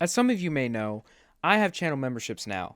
As some of you may know, I have channel memberships now.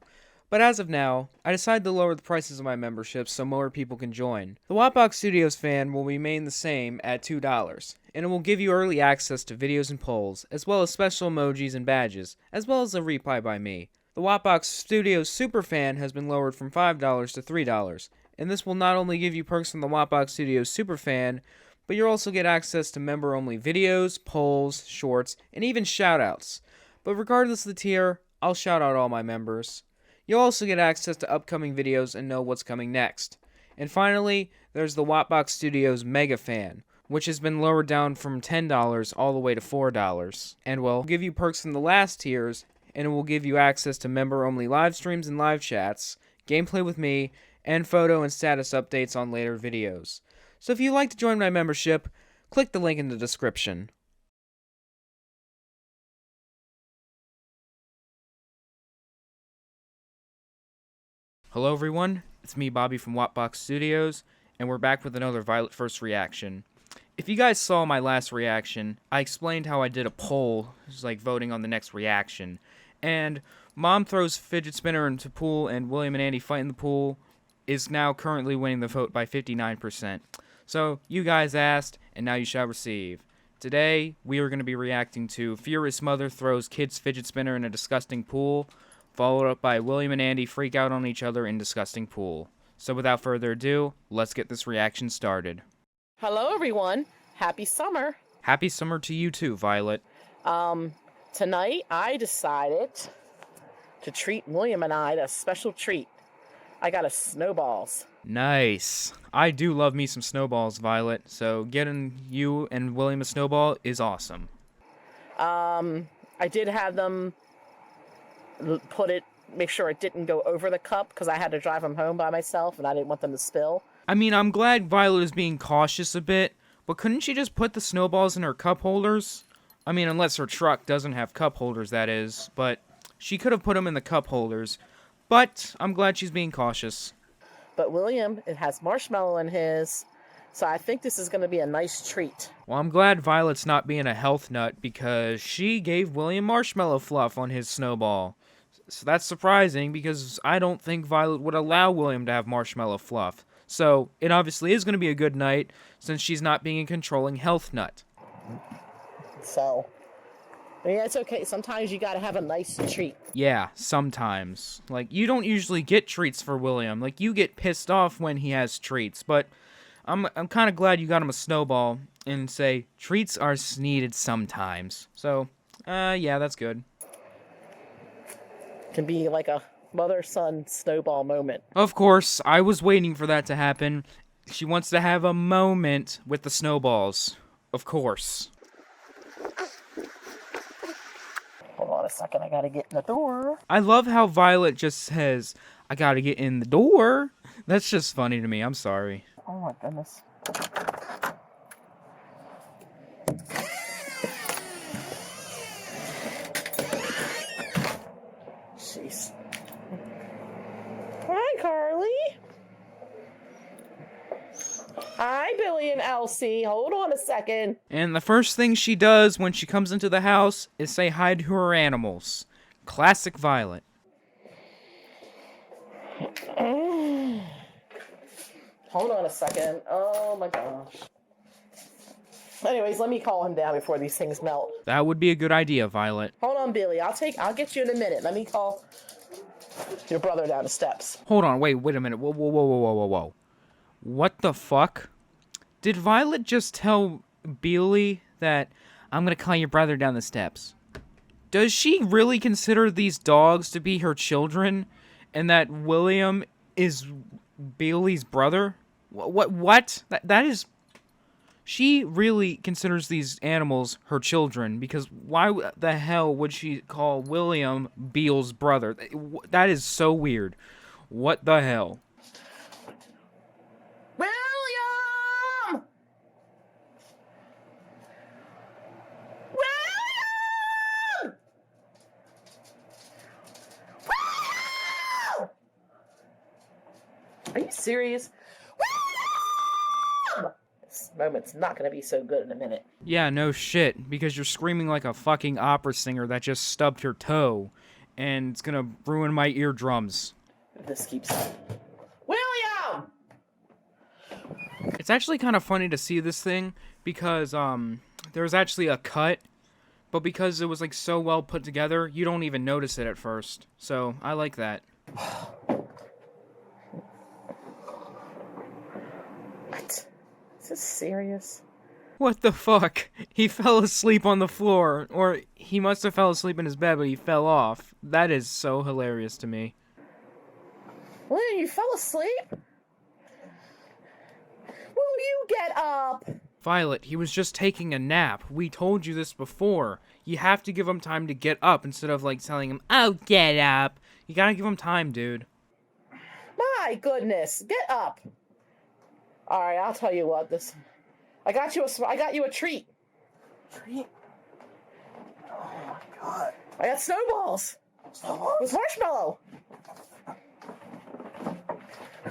But as of now, I decided to lower the prices of my memberships so more people can join. The Wattbox Studios fan will remain the same at $2, and it will give you early access to videos and polls, as well as special emojis and badges, as well as a reply by me. The Wattbox Studios Superfan has been lowered from $5 to $3, and this will not only give you perks from the Wattbox Studios Superfan, but you'll also get access to member-only videos, polls, shorts, and even shoutouts. But regardless of the tier, I'll shout out all my members. You'll also get access to upcoming videos and know what's coming next. And finally, there's the Wattbox Studios Mega Fan, which has been lowered down from $10 all the way to $4, and will give you perks from the last tiers, and it will give you access to member-only live streams and live chats, gameplay with me, and photo and status updates on later videos. So if you'd like to join my membership, click the link in the description. Hello everyone, it's me Bobby from Wattbox Studios, and we're back with another Violet First reaction. If you guys saw my last reaction, I explained how I did a poll, just like voting on the next reaction, and Mom throws Fidget Spinner into pool and William and Andy fight in the pool is now currently winning the vote by 59%. So, you guys asked, and now you shall receive. Today, we are going to be reacting to Furious Mother throws kid's fidget spinner in a disgusting pool, followed up by William and Andy freak out on each other in disgusting pool. So without further ado, let's get this reaction started. Hello everyone, happy summer. Happy summer to you too, Violet. Tonight I decided to treat William and I to a special treat. I got us Snowballs. Nice. I do love me some Snowballs, Violet, so getting you and William a Snowball is awesome. I did have them make sure it didn't go over the cup because I had to drive them home by myself and I didn't want them to spill. I mean, I'm glad Violet is being cautious a bit, but couldn't she just put the Snowballs in her cup holders? I mean, unless her truck doesn't have cup holders, that is, but she could have put them in the cup holders. But I'm glad she's being cautious. But William, it has marshmallow in his, so I think this is going to be a nice treat. Well, I'm glad Violet's not being a health nut because she gave William marshmallow fluff on his Snowball. So that's surprising because I don't think Violet would allow William to have marshmallow fluff. So it obviously is going to be a good night since she's not being a controlling health nut. So, yeah, it's okay. Sometimes you gotta have a nice treat. Yeah, sometimes. Like, you don't usually get treats for William. Like, you get pissed off when he has treats. But I'm kind of glad you got him a Snowball and say, treats are needed sometimes. So, yeah, that's good. Can be like a mother-son Snowball moment. Of course, I was waiting for that to happen. She wants to have a moment with the Snowballs. Of course. Hold on a second, I gotta get in the door. I love how Violet just says, I gotta get in the door. That's just funny to me, I'm sorry. Oh my goodness. Jeez. Hi, Carly. Hi, Billy and Elsie. Hold on a second. And the first thing she does when she comes into the house is say hi to her animals. Classic Violet. Hold on a second. Oh my gosh. Anyways, let me call him down before these things melt. That would be a good idea, Violet. Hold on, Billy. I'll get you in a minute. Let me call your brother down the steps. Hold on, wait a minute. Whoa. What the fuck? Did Violet just tell Beely that I'm gonna call your brother down the steps? Does she really consider these dogs to be her children? And that William is Beely's brother? What? That is... She really considers these animals her children, because why the hell would she call William Beale's brother? That is so weird. What the hell? William! William! William! Are you serious? William! this moment's not going to be so good in a minute. Yeah, no shit, because you're screaming like a fucking opera singer that just stubbed her toe, and it's gonna ruin my eardrums. If this keeps... William! It's actually kind of funny to see this thing, because, there was actually a cut, but because it was, like, so well put together, you don't even notice it at first. So, I like that. What? Is this serious? What the fuck? He fell asleep on the floor, or he must have fell asleep in his bed, but he fell off. That is so hilarious to me. William, you fell asleep? Will you get up? Violet, he was just taking a nap. We told you this before. You have to give him time to get up instead of, like, telling him, "Oh, get up." You gotta give him time, dude. My goodness, get up. All right, I'll tell you what. I got you a treat. Treat? Oh my god. I got snowballs. Snowballs? With marshmallow.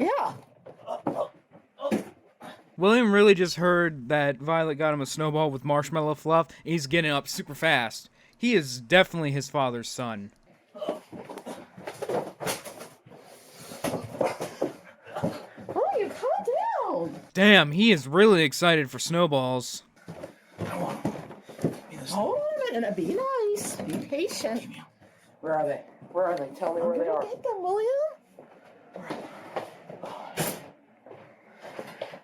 Yeah. William really just heard that Violet got him a snowball with marshmallow fluff, and he's getting up super fast. He is definitely his father's son. Oh, you calm down. Damn, he is really excited for snowballs. Come on. Oh, and be nice. Be patient. Where are they? Where are they? Tell me where they are. Get them, William.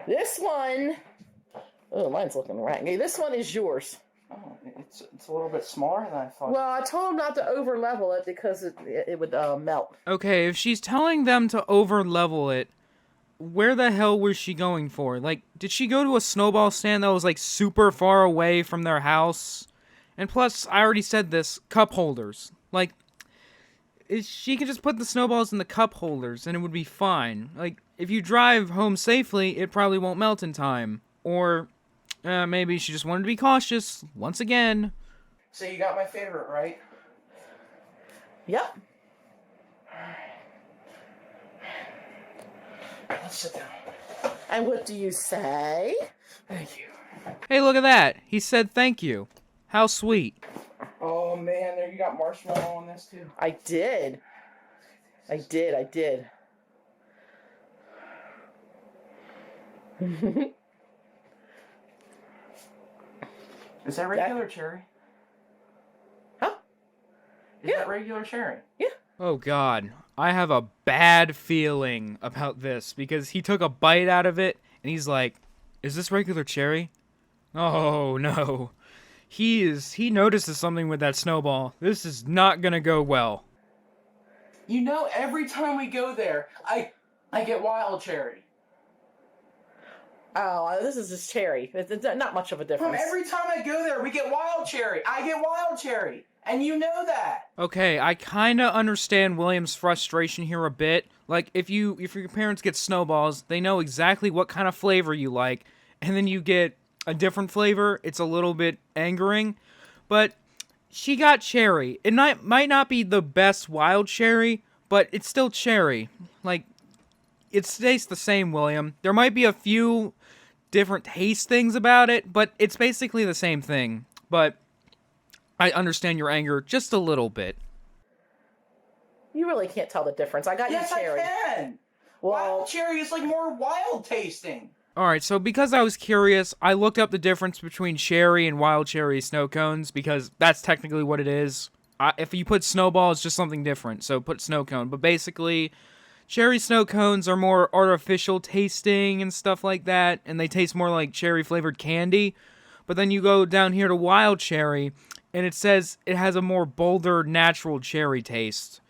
This one. Oh, mine's looking rangy. This one is yours. Oh, it's a little bit smaller than I thought. Well, I told him not to over level it because it would melt. Okay, if she's telling them to over level it, where the hell was she going for? Like, did she go to a snowball stand that was, like, super far away from their house? And plus, I already said this, cup holders. Like, she could just put the snowballs in the cup holders and it would be fine. Like, if you drive home safely, it probably won't melt in time. Or, maybe she just wanted to be cautious, once again. So you got my favorite, right? Yep. Let's sit down. And what do you say? Thank you. Hey, look at that. He said thank you. How sweet. Oh man, there you got marshmallow on this too. I did. I did. Is that regular cherry? Huh? Is that regular cherry? Yeah. Oh god, I have a bad feeling about this because he took a bite out of it and he's like, "Is this regular cherry?" Oh no. He notices something with that snowball. This is not gonna go well. You know, every time we go there, I get wild cherry. Oh, this is just cherry. It's not much of a difference. Every time I go there, we get wild cherry. I get wild cherry. And you know that. Okay, I kinda understand William's frustration here a bit. Like, if your parents get snowballs, they know exactly what kind of flavor you like, and then you get a different flavor, it's a little bit angering. But she got cherry. It might not be the best wild cherry, but it's still cherry. Like, it tastes the same, William. There might be a few different taste things about it, but it's basically the same thing. But I understand your anger just a little bit. You really can't tell the difference. I got Yes, you cherry. I can. Well, Wild cherry is like more wild tasting. Alright, so because I was curious, I looked up the difference between cherry and wild cherry snow cones, because that's technically what it is. If you put snowball, it's just something different, so put snow cone. But basically, cherry snow cones are more artificial tasting and stuff like that, and they taste more like cherry-flavored candy. But then you go down here to wild cherry, and it says it has a more bolder, natural cherry taste.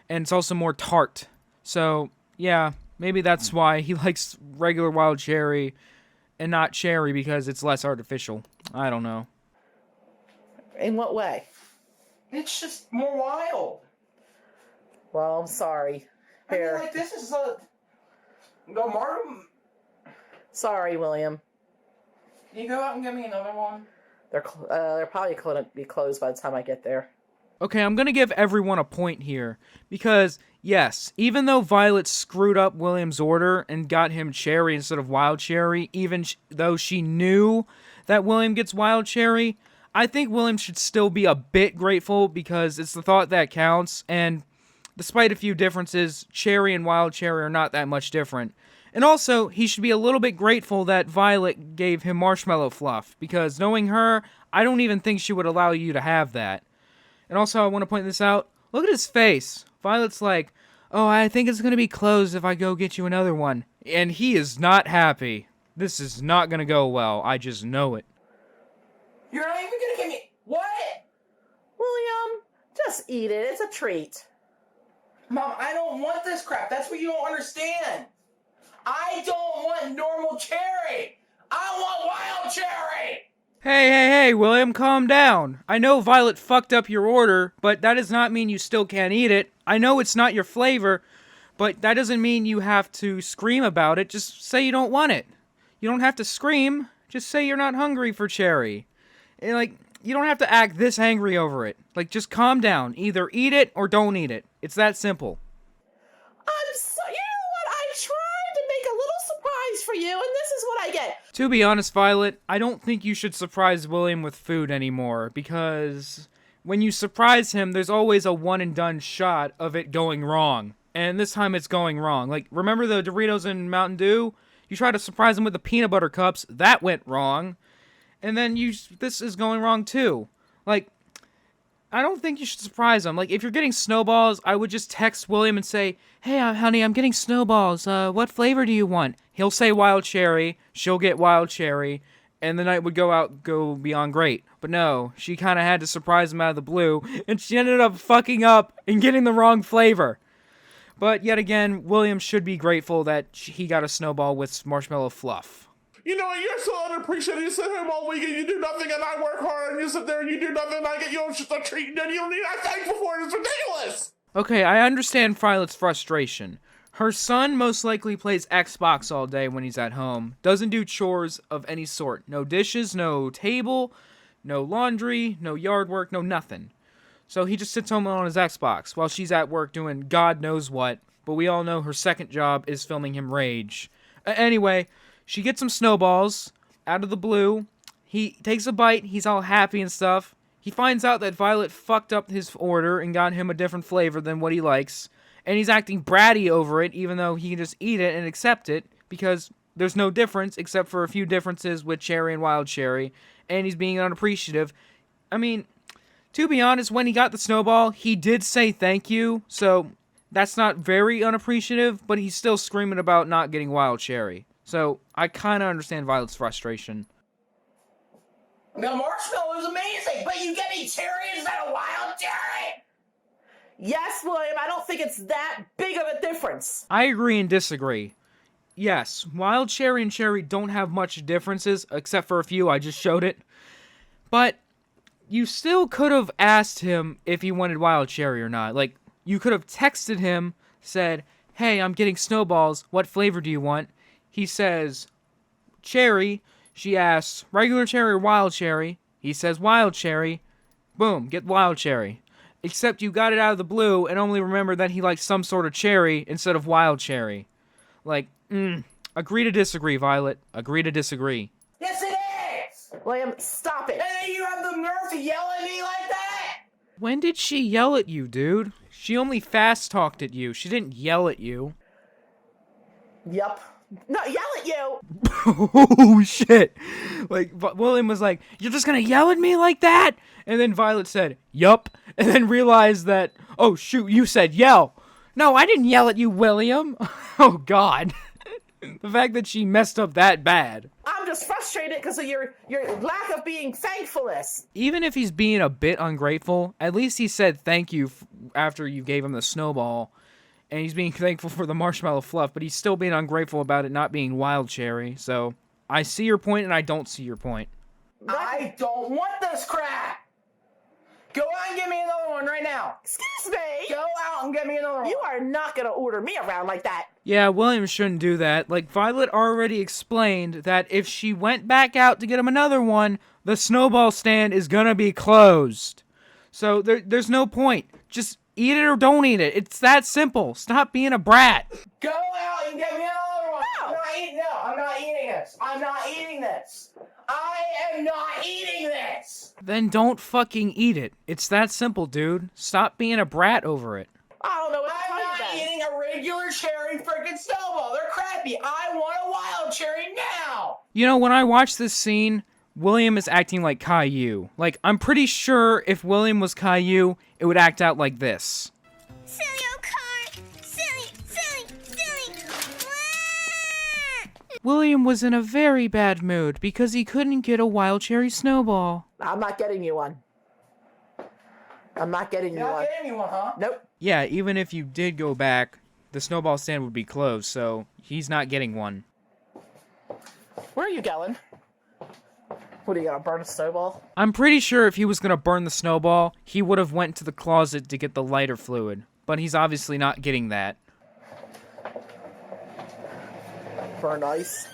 And it's also more tart. So, yeah, maybe that's why he likes regular wild cherry and not cherry, because it's less artificial. I don't know. in what way? It's just more wild. Well, I'm sorry. I mean, Here. like, this is a... Go, Martin, Sorry, William. can you go out and get me another one? They're probably going to be closed by the time I get there. Okay, I'm gonna give everyone a point here, because, yes, even though Violet screwed up William's order and got him cherry instead of wild cherry, even though she knew that William gets wild cherry, I think William should still be a bit grateful, because it's the thought that counts, and despite a few differences, cherry and wild cherry are not that much different. And also, he should be a little bit grateful that Violet gave him marshmallow fluff, because knowing her, I don't even think she would allow you to have that. And also, I want to point this out. Look at his face. Violet's like, oh, I think it's going to be closed if I go get you another one. And he is not happy. This is not going to go well. I just know it. You're not even gonna give me... What? William, just eat it. It's a treat. Mom, I don't want this crap. That's what you don't understand. I don't want normal cherry. I want wild cherry. Hey, William, calm down. I know Violet fucked up your order, but that does not mean you still can't eat it. I know it's not your flavor, but that doesn't mean you have to scream about it. Just say you don't want it. You don't have to scream. Just say you're not hungry for cherry. And, like, you don't have to act this angry over it. Like, just calm down. Either eat it or don't eat it. It's that simple. You know what? I tried to make a little surprise for you, and this is what I get. To be honest, Violet, I don't think you should surprise William with food anymore, because when you surprise him, there's always a one-and-done shot of it going wrong. And this time it's going wrong. Like, remember the Doritos and Mountain Dew? You tried to surprise him with the peanut butter cups. That went wrong. And then this is going wrong too. Like, I don't think you should surprise him. Like, if you're getting Snowballs, I would just text William and say, hey, honey, I'm getting Snowballs. What flavor do you want? He'll say wild cherry. She'll get wild cherry. And the night would go beyond great. But no, she kind of had to surprise him out of the blue. And she ended up fucking up and getting the wrong flavor. But yet again, William should be grateful that he got a Snowball with marshmallow fluff. You know what? You're so unappreciated. You sit home all week and you do nothing, and I work hard, and you sit there and you do nothing, and I get you just a treat, and then you don't need. I'm thankful for it. It's ridiculous. Okay, I understand Violet's frustration. Her son most likely plays Xbox all day when he's at home. Doesn't do chores of any sort. No dishes, no table, no laundry, no yard work, no nothing. So he just sits home on his Xbox while she's at work doing God knows what. But we all know her second job is filming him rage. Anyway, she gets some Snowballs out of the blue. He takes a bite. He's all happy and stuff. He finds out that Violet fucked up his order and got him a different flavor than what he likes. And he's acting bratty over it, even though he can just eat it and accept it, because there's no difference except for a few differences with cherry and wild cherry. And he's being unappreciative. I mean, to be honest, when he got the Snowball, he did say thank you. So that's not very unappreciative, but he's still screaming about not getting wild cherry. So I kind of understand Violet's frustration. The marshmallow is amazing, but you get me cherry instead of wild cherry. Yes, William, I don't think it's that big of a difference. I agree and disagree. Yes, wild cherry and cherry don't have much differences, except for a few, I just showed it. But you still could have asked him if he wanted wild cherry or not. Like, you could have texted him, said, hey, I'm getting Snowballs, what flavor do you want? He says, cherry. She asks, regular cherry or wild cherry? He says, wild cherry. Boom, get wild cherry. Except you got it out of the blue and only remembered that he likes some sort of cherry instead of wild cherry. Like, agree to disagree, Violet. Agree to disagree. Yes, it is. William, stop it. And then you have the nerve to yell at me like that. When did she yell at you, dude? She only fast-talked at you. She didn't yell at you. Yup. No, yell at you! Oh, shit. Like, William was like, you're just gonna yell at me like that? And then Violet said, yup. And then realized that, oh, shoot, you said yell. No, I didn't yell at you, William. Oh, God. The fact that she messed up that bad. I'm just frustrated because of your lack of being thankfulness. Even if he's being a bit ungrateful, at least he said thank you after you gave him the Snowball. And he's being thankful for the marshmallow fluff, but he's still being ungrateful about it not being wild cherry. So, I see your point and I don't see your point. I don't want this crap. Go out and get me another one right now. Excuse me? Go out and get me another one. You are not going to order me around like that. Yeah, William shouldn't do that. Like, Violet already explained that if she went back out to get him another one, the Snowball stand is gonna be closed. So there's no point. Just eat it or don't eat it. It's that simple. Stop being a brat. Go out and get me another one. I'm not eating this. I'm not eating this. I am not eating this. Then don't fucking eat it. It's that simple, dude. Stop being a brat over it. I don't know what to I'm tell you not then. eating a regular cherry freaking Snowball. They're crappy. I want a wild cherry now. You know, when I watch this scene, William is acting like Caillou. Like, I'm pretty sure if William was Caillou, it would act out like this. Silly old car! Silly! William was in a very bad mood because he couldn't get a wild cherry Snowball. I'm not getting you one. I'm not getting you You're not one. getting me one, huh? Nope. Yeah, even if you did go back, the Snowball stand would be closed, so he's not getting one. Where are you going? What, are you gonna burn a snowball? I'm pretty sure if he was gonna burn the Snowball, he would have went to the closet to get the lighter fluid. But he's obviously not getting that. Burn ice?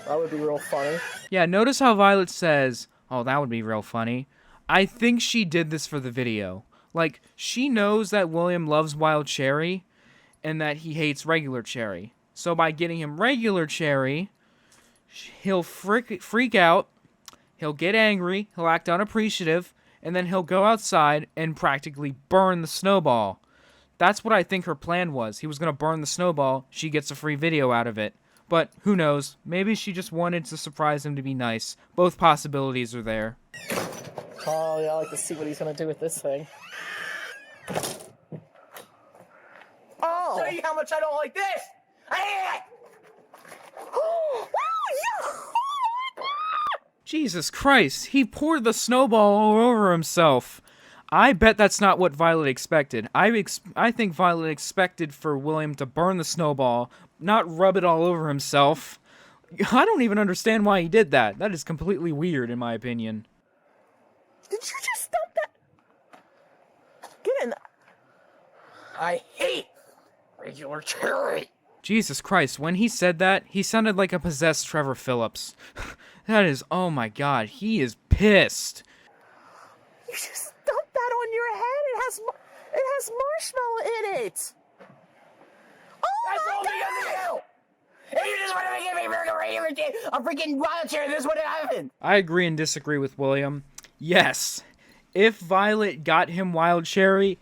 That would be real funny. Yeah, notice how Violet says, "Oh, that would be real funny." I think she did this for the video. Like, she knows that William loves wild cherry and that he hates regular cherry. So by getting him regular cherry, he'll freak out, he'll get angry, he'll act unappreciative, and then he'll go outside and practically burn the Snowball. That's what I think her plan was. He was going to burn the Snowball, she gets a free video out of it. But who knows, maybe she just wanted to surprise him to be nice. Both possibilities are there. Oh, yeah, I like to see what he's gonna do with this thing. Oh! I'll tell you how much I don't like this. I hate it. Jesus Christ, he poured the Snowball all over himself. I bet that's not what Violet expected. I think Violet expected for William to burn the Snowball, not rub it all over himself. I don't even understand why he did that. That is completely weird, in my opinion. Did you just dump that? Get in. I hate regular cherry. Jesus Christ, when he said that, he sounded like a possessed Trevor Phillips. That is, oh my god, he is pissed. You just dumped that on your head. It has marshmallow in it. Oh That's all my because of god! you. If you just want to give me regular cherry, a freaking wild cherry, this would have happened. I agree and disagree with William. Yes, if Violet got him wild cherry,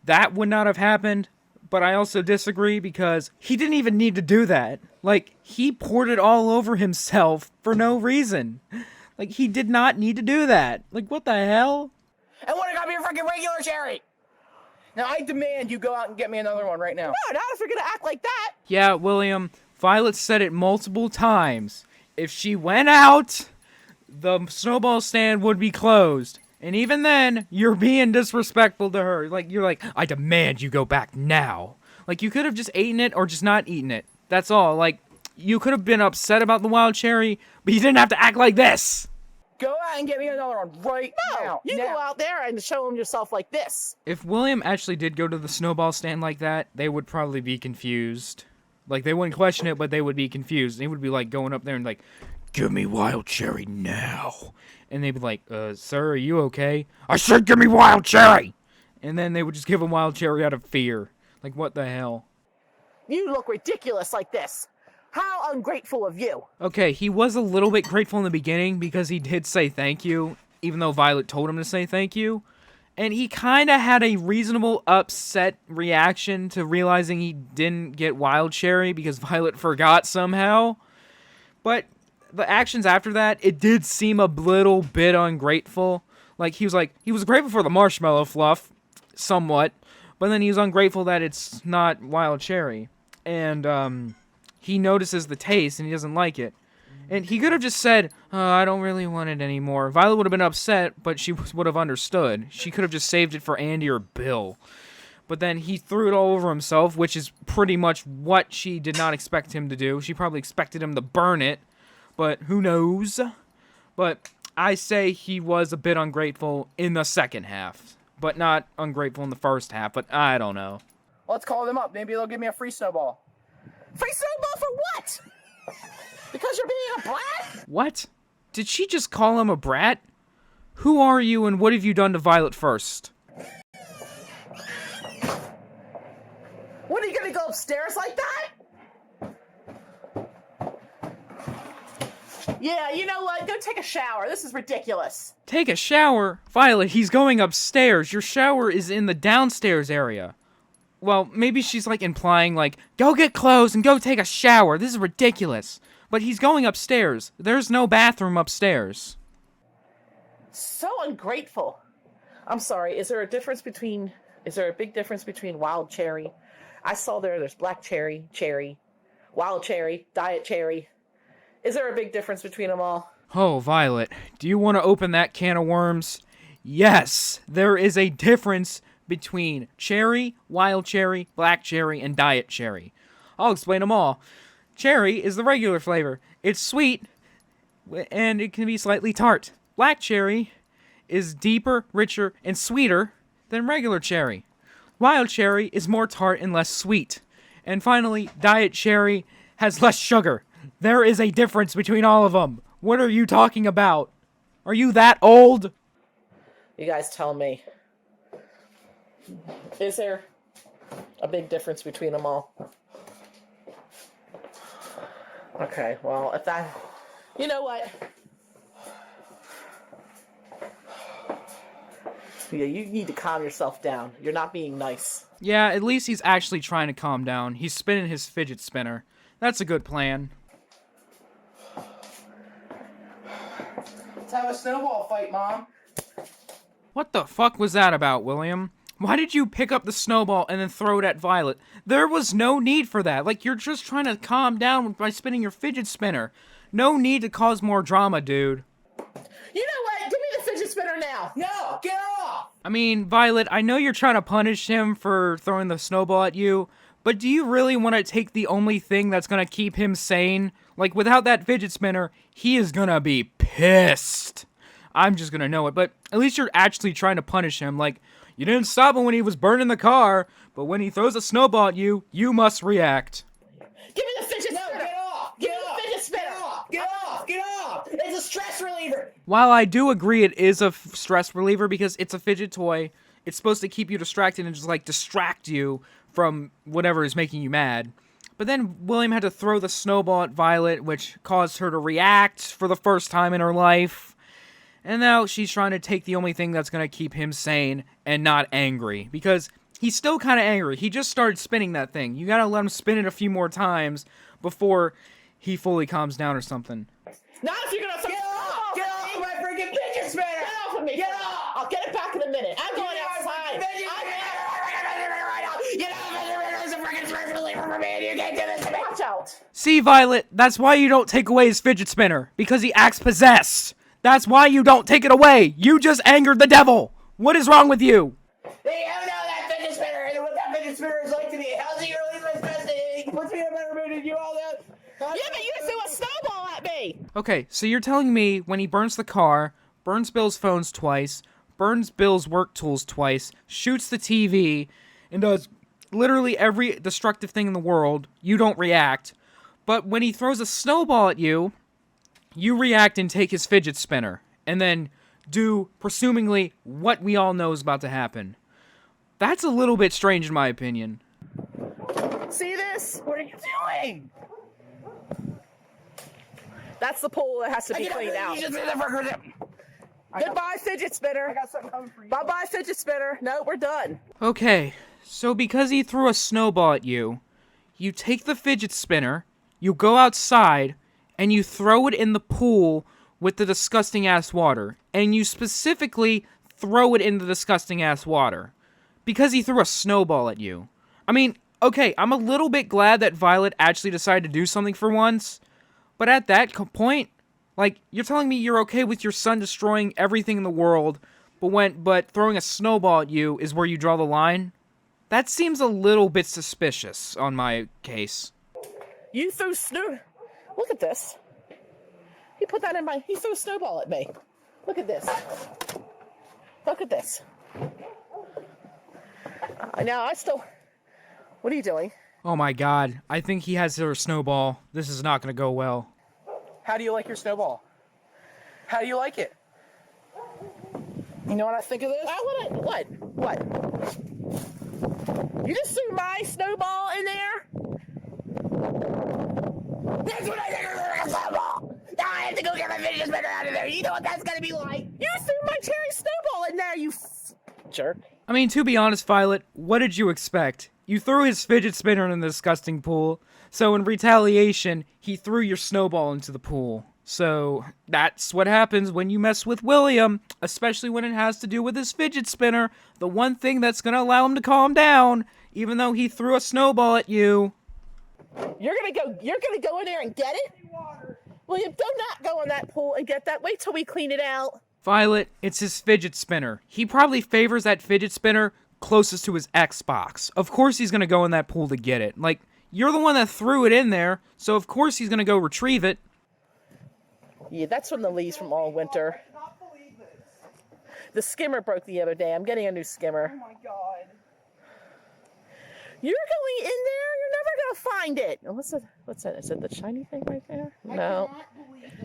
that would not have happened. But I also disagree because he didn't even need to do that. Like, he poured it all over himself for no reason. Like, he did not need to do that. Like, what the hell? And what got me a freaking regular cherry? Now I demand you go out and get me another one right now. No, not if you're gonna act like that. Yeah, William, Violet said it multiple times. If she went out, the Snowball stand would be closed. And even then, you're being disrespectful to her. Like, you're like, I demand you go back now. Like, you could have just eaten it or just not eaten it. That's all. Like, you could have been upset about the wild cherry, but you didn't have to act like this. Go out and get me another one right No, now. you go out there and show him yourself like this. If William actually did go to the Snowball stand like that, they would probably be confused. Like, they wouldn't question it, but they would be confused. They would be, like, going up there and, like, give me wild cherry now. And they'd be like, sir, are you okay? I said give me wild cherry! And then they would just give him wild cherry out of fear. Like, what the hell? You look ridiculous like this. How ungrateful of you. Okay, he was a little bit grateful in the beginning because he did say thank you, even though Violet told him to say thank you. And he kind of had a reasonable upset reaction to realizing he didn't get wild cherry because Violet forgot somehow. But the actions after that, it did seem a little bit ungrateful. Like, he was grateful for the marshmallow fluff, somewhat, but then he was ungrateful that it's not wild cherry. And, he notices the taste and he doesn't like it. And he could have just said, I don't really want it anymore. Violet would have been upset, but she would have understood. She could have just saved it for Andy or Bill. But then he threw it all over himself, which is pretty much what she did not expect him to do. She probably expected him to burn it, but who knows? But I say he was a bit ungrateful in the second half, but not ungrateful in the first half, but I don't know. Let's call them up. Maybe they'll give me a free Snowball. Free snowball for what? Because you're being a brat? What? Did she just call him a brat? Who are you and what have you done to Violet first? gonna go upstairs like that? Yeah, you know what? Go take a shower. This is ridiculous. Take a shower? Violet, he's going upstairs. Your shower is in the downstairs area. Well, maybe she's like implying like, go get clothes and go take a shower. This is ridiculous. But he's going upstairs. There's no bathroom upstairs. So ungrateful. I'm sorry. Is there a big difference between wild cherry? I saw there's black cherry, wild cherry, diet cherry. Is there a big difference between them all? Oh, Violet, do you want to open that can of worms? Yes, there is a difference between cherry, wild cherry, black cherry, and diet cherry. I'll explain them all. Cherry is the regular flavor. It's sweet, and it can be slightly tart. Black cherry is deeper, richer, and sweeter than regular cherry. Wild cherry is more tart and less sweet. And finally, diet cherry has less sugar. There is a difference between all of them. What are you talking about? Are you that old? You guys tell me. Is there a big difference between them all? Okay, well, if that... You know what? Yeah, you need to calm yourself down. You're not being nice. Yeah, at least he's actually trying to calm down. He's spinning his fidget spinner. That's a good plan. Let's have a snowball fight, Mom. What the fuck was that about, William? Why did you pick up the snowball and then throw it at Violet? There was no need for that. Like, you're just trying to calm down by spinning your fidget spinner. No need to cause more drama, dude. You know what? Give me the fidget spinner now. No, get off! I mean, Violet, I know you're trying to punish him for throwing the snowball at you, but do you really want to take the only thing that's going to keep him sane? Like, without that fidget spinner, he is going to be pissed. I'm just going to know it, but at least you're actually trying to punish him. Like, you didn't stop him when he was burning the car, but when he throws a snowball at you, you must react. Give me the fidget spinner. No, get off! Give Get me off! the fidget spinner. Get off! Get off! Get off! It's a stress reliever! While I do agree it is a stress reliever because it's a fidget toy, it's supposed to keep you distracted and just, like, distract you from whatever is making you mad. But then William had to throw the snowball at Violet, which caused her to react for the first time in her life. And now she's trying to take the only thing that's going to keep him sane and not angry. Because he's still kind of angry. He just started spinning that thing. You gotta let him spin it a few more times before he fully calms down or something. Not if you're gonna throw. Get off! Get off my freaking fidget spinner! Get off of me! Get off! I'll get it back in a minute. I'm going outside. Watch out. See, Violet, that's why you don't take away his fidget spinner. Because he acts possessed. That's why you don't take it away. You just angered the devil. What is wrong with you? They don't know that fidget spinner and what that fidget spinner is like to me. How's he really my best? He puts me in a better mood than you all that. Yeah, but you threw a snowball at me. Okay, so you're telling me when he burns the car, burns Bill's phones twice, burns Bill's work tools twice, shoots the TV, and does literally every destructive thing in the world, you don't react. But when he throws a snowball at you, you react and take his fidget spinner. And then do, presumably, what we all know is about to happen. That's a little bit strange in my opinion. See this? What are you doing? That's the pool that has to be cleaned out. Goodbye, fidget spinner. I got something coming for you. Bye-bye, fidget spinner. No, we're done. Okay, so because he threw a snowball at you, you take the fidget spinner, you go outside, and you throw it in the pool with the disgusting-ass water. And you specifically throw it in the disgusting-ass water. Because he threw a snowball at you. I mean, okay, I'm a little bit glad that Violet actually decided to do something for once. But at that point, like, you're telling me you're okay with your son destroying everything in the world, but throwing a snowball at you is where you draw the line? That seems a little bit suspicious on my case. You threw snow. Look at this. He put that in my. He threw a snowball at me. Look at this. Look at this. Now I still. What are you doing? Oh my god, I think he has her snowball. This is not gonna go well. How do you like your snowball? How do you like it? You know what I think of this? I want to. What? You just threw my snowball in there? That's what I think of a snowball! Now I have to go get my fidget spinner out of there. You know what that's gonna be like. You threw my cherry snowball in there, you jerk. I mean, to be honest, Violet, what did you expect? You threw his fidget spinner in the disgusting pool, so in retaliation, he threw your snowball into the pool. So, that's what happens when you mess with William, especially when it has to do with his fidget spinner, the one thing that's gonna allow him to calm down, even though he threw a snowball at you. You're gonna go in there and get it? William, do not go in that pool and get that. Wait till we clean it out. Violet, it's his fidget spinner. He probably favors that fidget spinner closest to his Xbox. Of course he's gonna go in that pool to get it. Like, you're the one that threw it in there, so of course he's gonna go retrieve it. Yeah, that's from the leaves from all winter. The skimmer broke the other day. I'm getting a new skimmer. Oh my god. You're going in there? You're never gonna find it. Oh, what's that? Is it the shiny thing right there? No.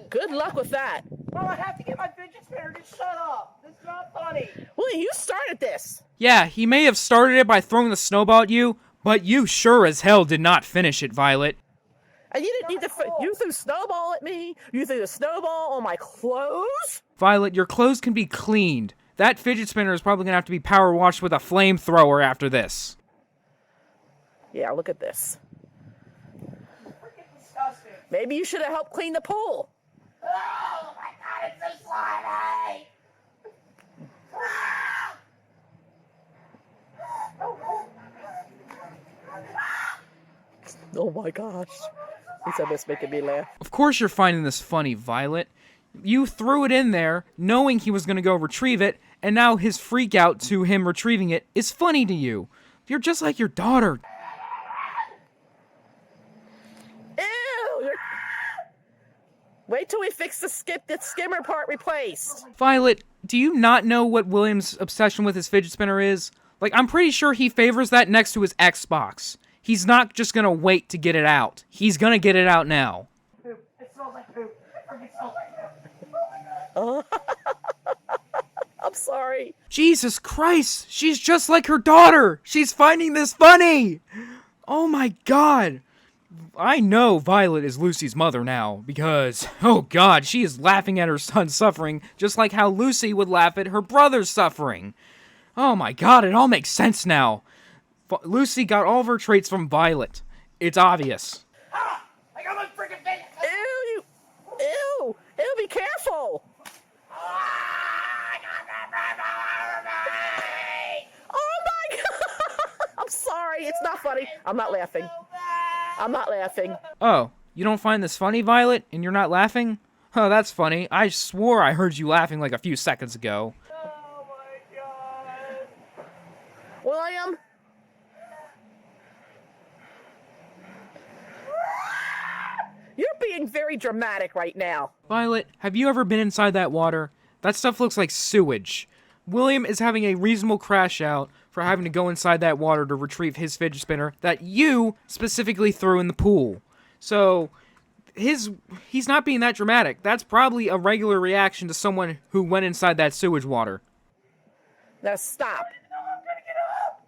Good luck with that. Mom, I have to get my fidget spinner. Just shut up. This is not funny. Well, you started this. Yeah, he may have started it by throwing the snowball at you, but you sure as hell did not finish it, Violet. And you didn't need to. You threw snowball at me. You threw the snowball on my clothes. Violet, your clothes can be cleaned. That fidget spinner is probably gonna have to be power washed with a flamethrower after this. Yeah, look at this. Freaking disgusting. Maybe you should have helped clean the pool. Oh my god, it's so slimy. Oh my gosh. He's almost making me laugh. Of course you're finding this funny, Violet. You threw it in there, knowing he was gonna go retrieve it, and now his freak out to him retrieving it is funny to you. You're just like your daughter. Ew! Wait till we fix the skimmer part replaced. Violet, do you not know what William's obsession with his fidget spinner is? Like, I'm pretty sure he favors that next to his Xbox. He's not just gonna wait to get it out. He's gonna get it out now. Poop. It smells like poop. It smells like poop. I'm sorry. Jesus Christ, she's just like her daughter. She's finding this funny. Oh my god. I know Violet is Lucy's mother now, because, oh god, she is laughing at her son's suffering, just like how Lucy would laugh at her brother's suffering. Oh my god, it all makes sense now. Lucy got all of her traits from Violet. It's obvious. Ah! I got my freaking fidget spinner. Ew! Ew, be careful! Oh my god! I'm sorry, it's not funny. I'm not laughing. I'm not laughing. Oh, you don't find this funny, Violet, and you're not laughing? Oh, that's funny. I swore I heard you laughing like a few seconds ago. Oh my god. William? You're being very dramatic right now. Violet, have you ever been inside that water? That stuff looks like sewage. William is having a reasonable crash out for having to go inside that water to retrieve his fidget spinner that you specifically threw in the pool. So, he's not being that dramatic. That's probably a regular reaction to someone who went inside that sewage water. Now stop. I'm gonna get up.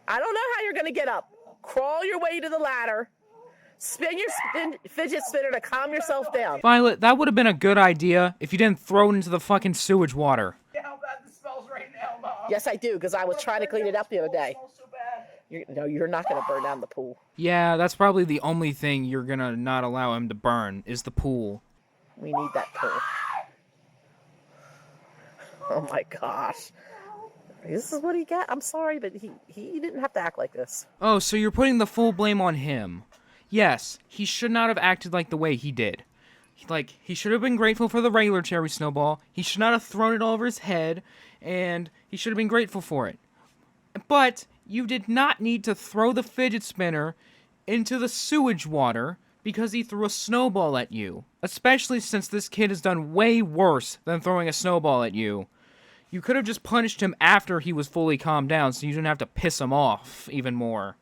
I don't know how you're going to get up. Crawl your way to the ladder. Spin your fidget spinner to calm yourself down. Violet, that would have been a good idea if you didn't throw it into the fucking sewage water. How bad this smells right now, Mom. Yes, I do, because I was trying to clean it up the other day. It smells so bad. No, you're not going to burn down the pool. Yeah, that's probably the only thing you're gonna not allow him to burn, is the pool. We need that pool. Oh my gosh. This is what he got. I'm sorry, but he didn't have to act like this. Oh, so you're putting the full blame on him. Yes, he should not have acted like the way he did. He should have been grateful for the regular cherry snowball. He should not have thrown it all over his head, and he should have been grateful for it. But you did not need to throw the fidget spinner into the sewage water because he threw a snowball at you. Especially since this kid has done way worse than throwing a snowball at you. You could have just punished him after he was fully calmed down so you didn't have to piss him off even more.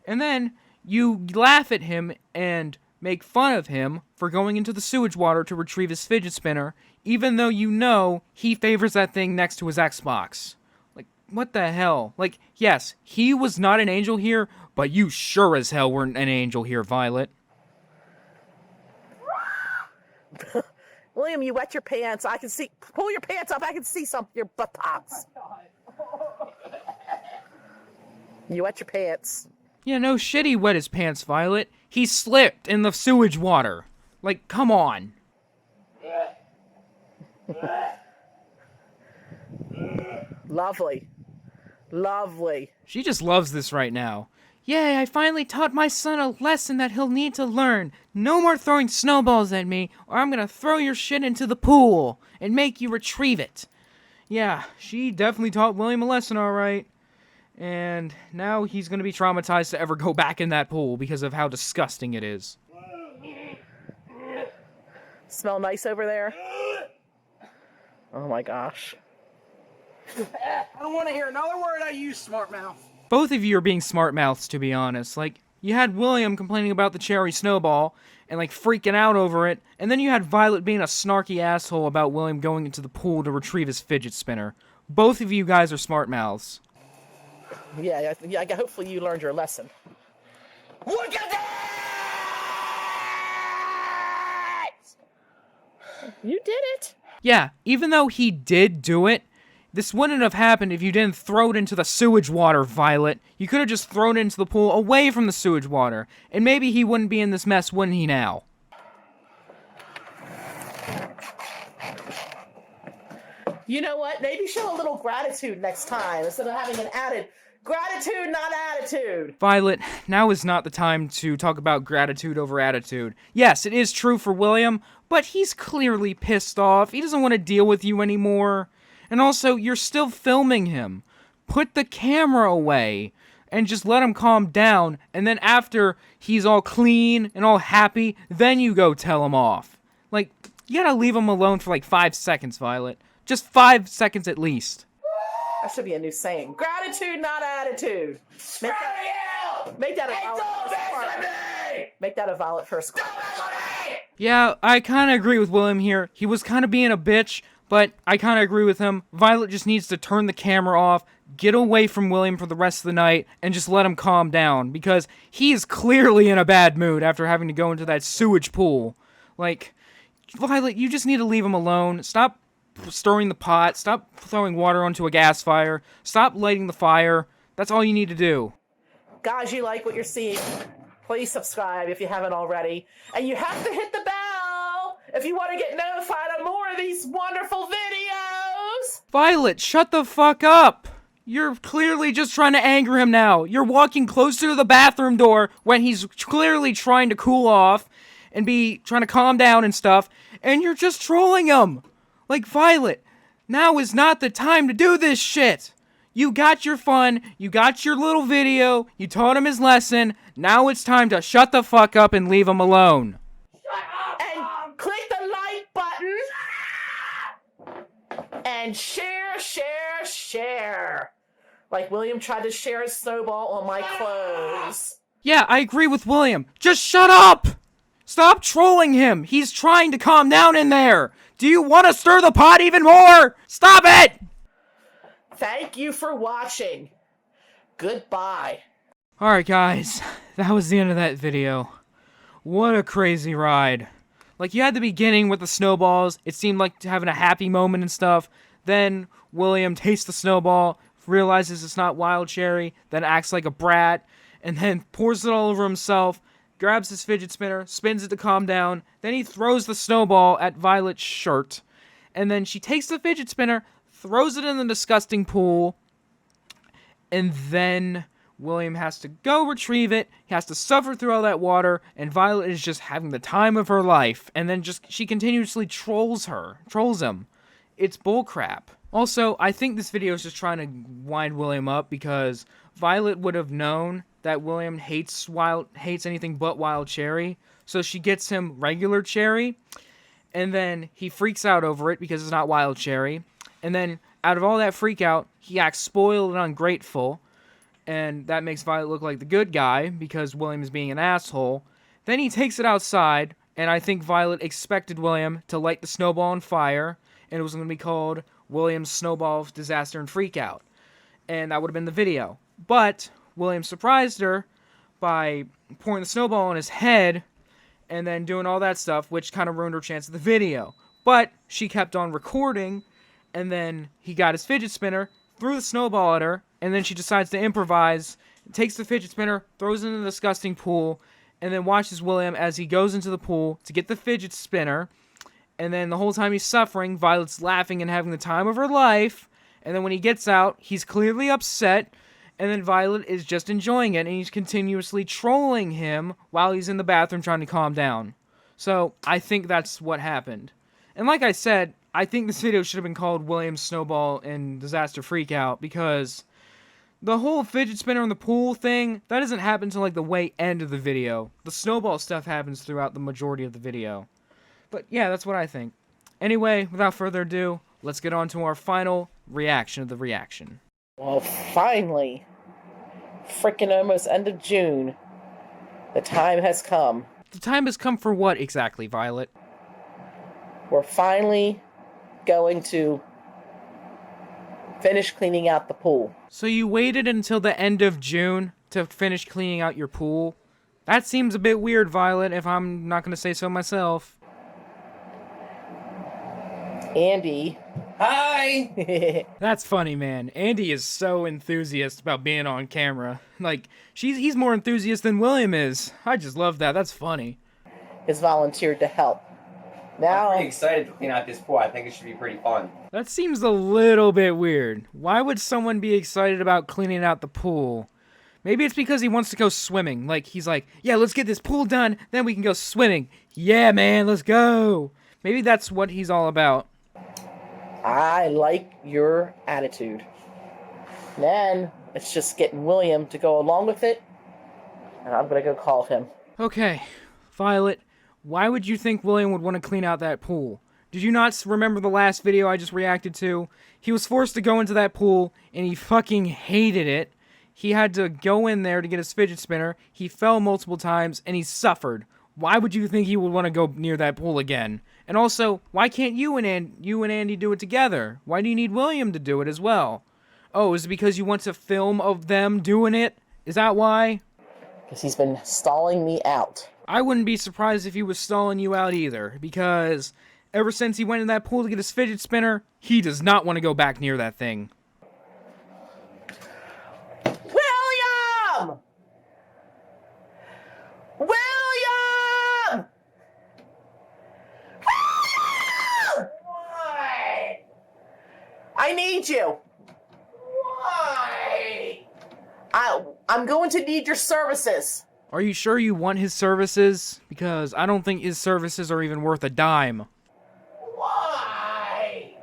And then you laugh at him and make fun of him for going into the sewage water to retrieve his fidget spinner, even though you know he favors that thing next to his Xbox. Like, what the hell? Like, yes, he was not an angel here, but you sure as hell weren't an angel here, Violet. William, you wet your pants. I can see. Pull your pants up. I can see your buttocks. You wet your pants. Yeah, no shit he wet his pants, Violet. He slipped in the sewage water. Like, come on. Lovely. Lovely. She just loves this right now. Yay, I finally taught my son a lesson that he'll need to learn. No more throwing snowballs at me, or I'm gonna throw your shit into the pool and make you retrieve it. Yeah, she definitely taught William a lesson, alright. And now he's gonna be traumatized to ever go back in that pool because of how disgusting it is. Smell nice over there? Oh my gosh. I don't want to hear another word I use, smart mouth. Both of you are being smart mouths, to be honest. Like, you had William complaining about the cherry snowball and, like, freaking out over it, and then you had Violet being a snarky asshole about William going into the pool to retrieve his fidget spinner. Both of you guys are smart mouths. Yeah, hopefully you learned your lesson. Look at that! You did it. Yeah, even though he did do it, this wouldn't have happened if you didn't throw it into the sewage water, Violet. You could have just thrown it into the pool away from the sewage water, and maybe he wouldn't be in this mess, wouldn't he now? You know what? Maybe show a little gratitude next time instead of having an added gratitude, not attitude. Violet, now is not the time to talk about gratitude over attitude. Yes, it is true for William, but he's clearly pissed off. He doesn't want to deal with you anymore. And also, you're still filming him. Put the camera away and just let him calm down. And then after he's all clean and all happy, then you go tell him off. Like, you gotta leave him alone for like 5 seconds, Violet. Just 5 seconds at least. That should be a new saying. Gratitude, not attitude. Make that a Violet first part. Make that a Violet first part. Yeah, I kind of agree with William here. He was kind of being a bitch, but I kind of agree with him. Violet just needs to turn the camera off, get away from William for the rest of the night, and just let him calm down, because he is clearly in a bad mood after having to go into that sewage pool. Like, Violet, you just need to leave him alone. Stop stirring the pot. Stop throwing water onto a gas fire. Stop lighting the fire. That's all you need to do. Guys, you like what you're seeing? Please subscribe if you haven't already. And you have to hit the bell if you want to get notified of more of these wonderful videos. Violet, shut the fuck up! You're clearly just trying to anger him now. You're walking closer to the bathroom door when he's clearly trying to cool off and be trying to calm down and stuff, and you're just trolling him. Like, Violet, now is not the time to do this shit. You got your fun, you got your little video, you taught him his lesson, now it's time to shut the fuck up and leave him alone. And click the like button. And share. Like William tried to share a snowball on my clothes. Yeah, I agree with William. Just shut up! Stop trolling him! He's trying to calm down in there! Do you want to stir the pot even more? Stop it! Thank you for watching. Goodbye. Alright guys, that was the end of that video. What a crazy ride. Like, you had the beginning with the snowballs, it seemed like having a happy moment and stuff. Then William tastes the snowball, realizes it's not wild cherry, then acts like a brat, and then pours it all over himself, grabs his fidget spinner, spins it to calm down, then he throws the snowball at Violet's shirt, and then she takes the fidget spinner, throws it in the disgusting pool, and then William has to go retrieve it, he has to suffer through all that water, and Violet is just having the time of her life, and then she continuously trolls him. It's bullcrap. Also, I think this video is just trying to wind William up, because Violet would have known that William hates anything but wild cherry, so she gets him regular cherry, and then he freaks out over it because it's not wild cherry, and then out of all that freak out, he acts spoiled and ungrateful, and that makes Violet look like the good guy because William is being an asshole. Then he takes it outside, and I think Violet expected William to light the snowball on fire, and it was going to be called William's Snowball Disaster and Freakout. and that would have been the video. But William surprised her by pouring the snowball on his head and then doing all that stuff, which kind of ruined her chance of the video. But she kept on recording, and then he got his fidget spinner, threw the snowball at her, and then she decides to improvise, takes the fidget spinner, throws it in the disgusting pool, and then watches William as he goes into the pool to get the fidget spinner. And then the whole time he's suffering, Violet's laughing and having the time of her life. And then when he gets out, he's clearly upset. And then Violet is just enjoying it, and he's continuously trolling him while he's in the bathroom trying to calm down. So I think that's what happened. And like I said, I think this video should have been called William's Snowball and Disaster Freakout, because the whole fidget spinner in the pool thing, that doesn't happen until like the way end of the video. The snowball stuff happens throughout the majority of the video. But yeah, that's what I think. Anyway, without further ado, let's get on to our final reaction of the reaction. Well, finally, freaking almost end of June, the time has come. The time has come for what exactly, Violet? We're finally going to finish cleaning out the pool. So you waited until the end of June to finish cleaning out your pool? That seems a bit weird, Violet, if I'm not going to say so myself. Andy. Hi! That's funny, man. Andy is so enthusiastic about being on camera. Like, he's more enthusiastic than William is. I just love that. That's funny. Has volunteered to help. Now, I'm pretty excited to clean out this pool. I think it should be pretty fun. That seems a little bit weird. Why would someone be excited about cleaning out the pool? Maybe it's because he wants to go swimming. Like, he's like, yeah, let's get this pool done, then we can go swimming. Yeah, man, let's go. Maybe that's what he's all about. I like your attitude. Then it's just getting William to go along with it, and I'm gonna go call him. Okay, Violet, why would you think William would want to clean out that pool? Did you not remember the last video I just reacted to? He was forced to go into that pool, and he fucking hated it. He had to go in there to get his fidget spinner. He fell multiple times, and he suffered. Why would you think he would want to go near that pool again? And also, why can't you and Andy do it together? Why do you need William to do it as well? Oh, is it because you want to film of them doing it? Is that why? Because he's been stalling me out. I wouldn't be surprised if he was stalling you out either, because ever since he went in that pool to get his fidget spinner, he does not want to go back near that thing. William! William! Why? I need you. Why? I'm going to need your services. Are you sure you want his services? Because I don't think his services are even worth a dime. Why?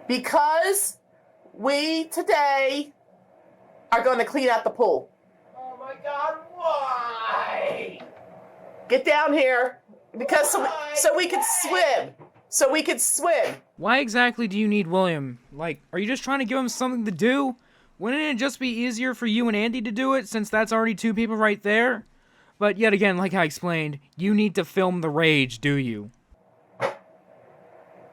Because we today are going to clean out the pool. Oh my God, why? Get down here. Because so we can swim. So we can swim. Why exactly do you need William? Like, are you just trying to give him something to do? Wouldn't it just be easier for you and Andy to do it, since that's already two people right there? But yet again, like I explained, you need to film the rage, do you?